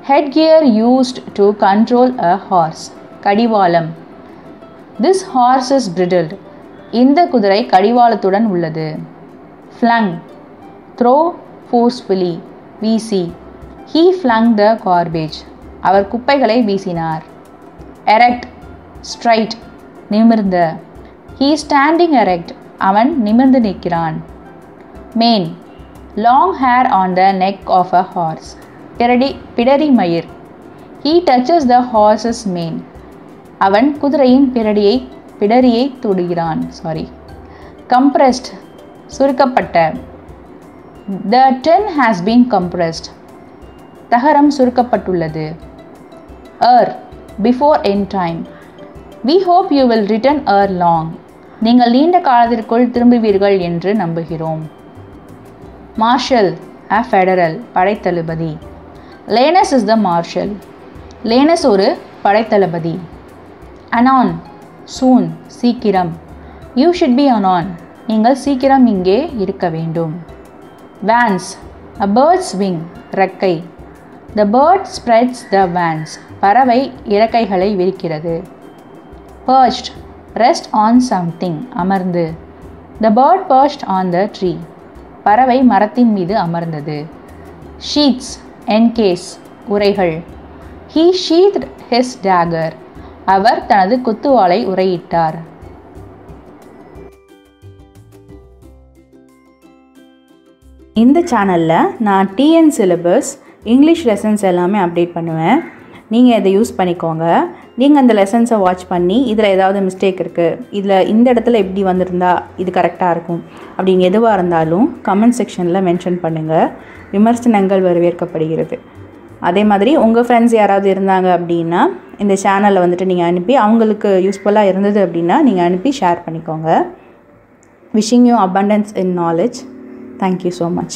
Headgear used to control a horse. கடிவாளம். This horse is bridled. இந்த குதிரை கடிவாளத்துடன் உள்ளது. Flung. Throw forcefully. வீசி. He flung the garbage. அவர் குப்பைகளை வீசினார். Erect. Straight. நிமிர்ந்த. He is standing erect. அவன் நிமிர்ந்து நிற்கிறான். Mane. Long hair on the neck of a horse. பிடரி மயிர். He touches the horse's mane. அவன் குதிரையின் பிடரியை தொடுகிறான். Compressed. சுருக்கப்பட்ட. The tin has been compressed. தகரம் சுருக்கப்பட்டுள்ளது. Before end time. We hope you will return ere long. நீங்கள் நீண்ட காலத்திற்குள் திரும்புவீர்கள் என்று நம்புகிறோம். Marshal. A federal. படைத்தளபதி. Lanus is the marshal. Lanus ஒரு படைத்தளபதி. Anon. Soon. சீக்கிரம். You should be anon. நீங்கள் சீக்கிரம் இங்கே இருக்க வேண்டும். Wings. A bird's wing. இறக்கை. The bird spreads the wings. பறவை இறக்கைகளை விரிக்கிறது. Perched. Rest on something. அமர்ந்து. The bird perched on the tree. பறவை மரத்தின் மீது அமர்ந்தது. Sheaths. Encase. உரைகள். He sheathed his dagger. அவர் தனது குத்துவாளை உரையிட்டார். இந்த சேனலில் நான் டிஎன் சிலபஸ் இங்கிலீஷ் லெசன்ஸ் எல்லாமே அப்டேட் பண்ணுவேன். நீங்கள் இதை யூஸ் பண்ணிக்கோங்க. நீங்கள் அந்த லெசன்ஸை வாட்ச் பண்ணி இதில் ஏதாவது மிஸ்டேக் இருக்குது, இதில் இந்த இடத்துல இப்படி வந்திருந்தா இது கரெக்டாக இருக்கும் அப்படின்னு எதுவாக இருந்தாலும் கமெண்ட் செக்ஷனில் மென்ஷன் பண்ணுங்கள். விமர்சனங்கள் வரவேற்கப்படுகிறது. அதே மாதிரி உங்கள் ஃப்ரெண்ட்ஸ் யாராவது இருந்தாங்க அப்படின்னா இந்த சேனலில் வந்துட்டு நீங்கள் அனுப்பி அவங்களுக்கு யூஸ்ஃபுல்லாக இருந்தது அப்படின்னா நீங்கள் அனுப்பி ஷேர் பண்ணிக்கோங்க. Wishing you abundance in knowledge. Thank you so much.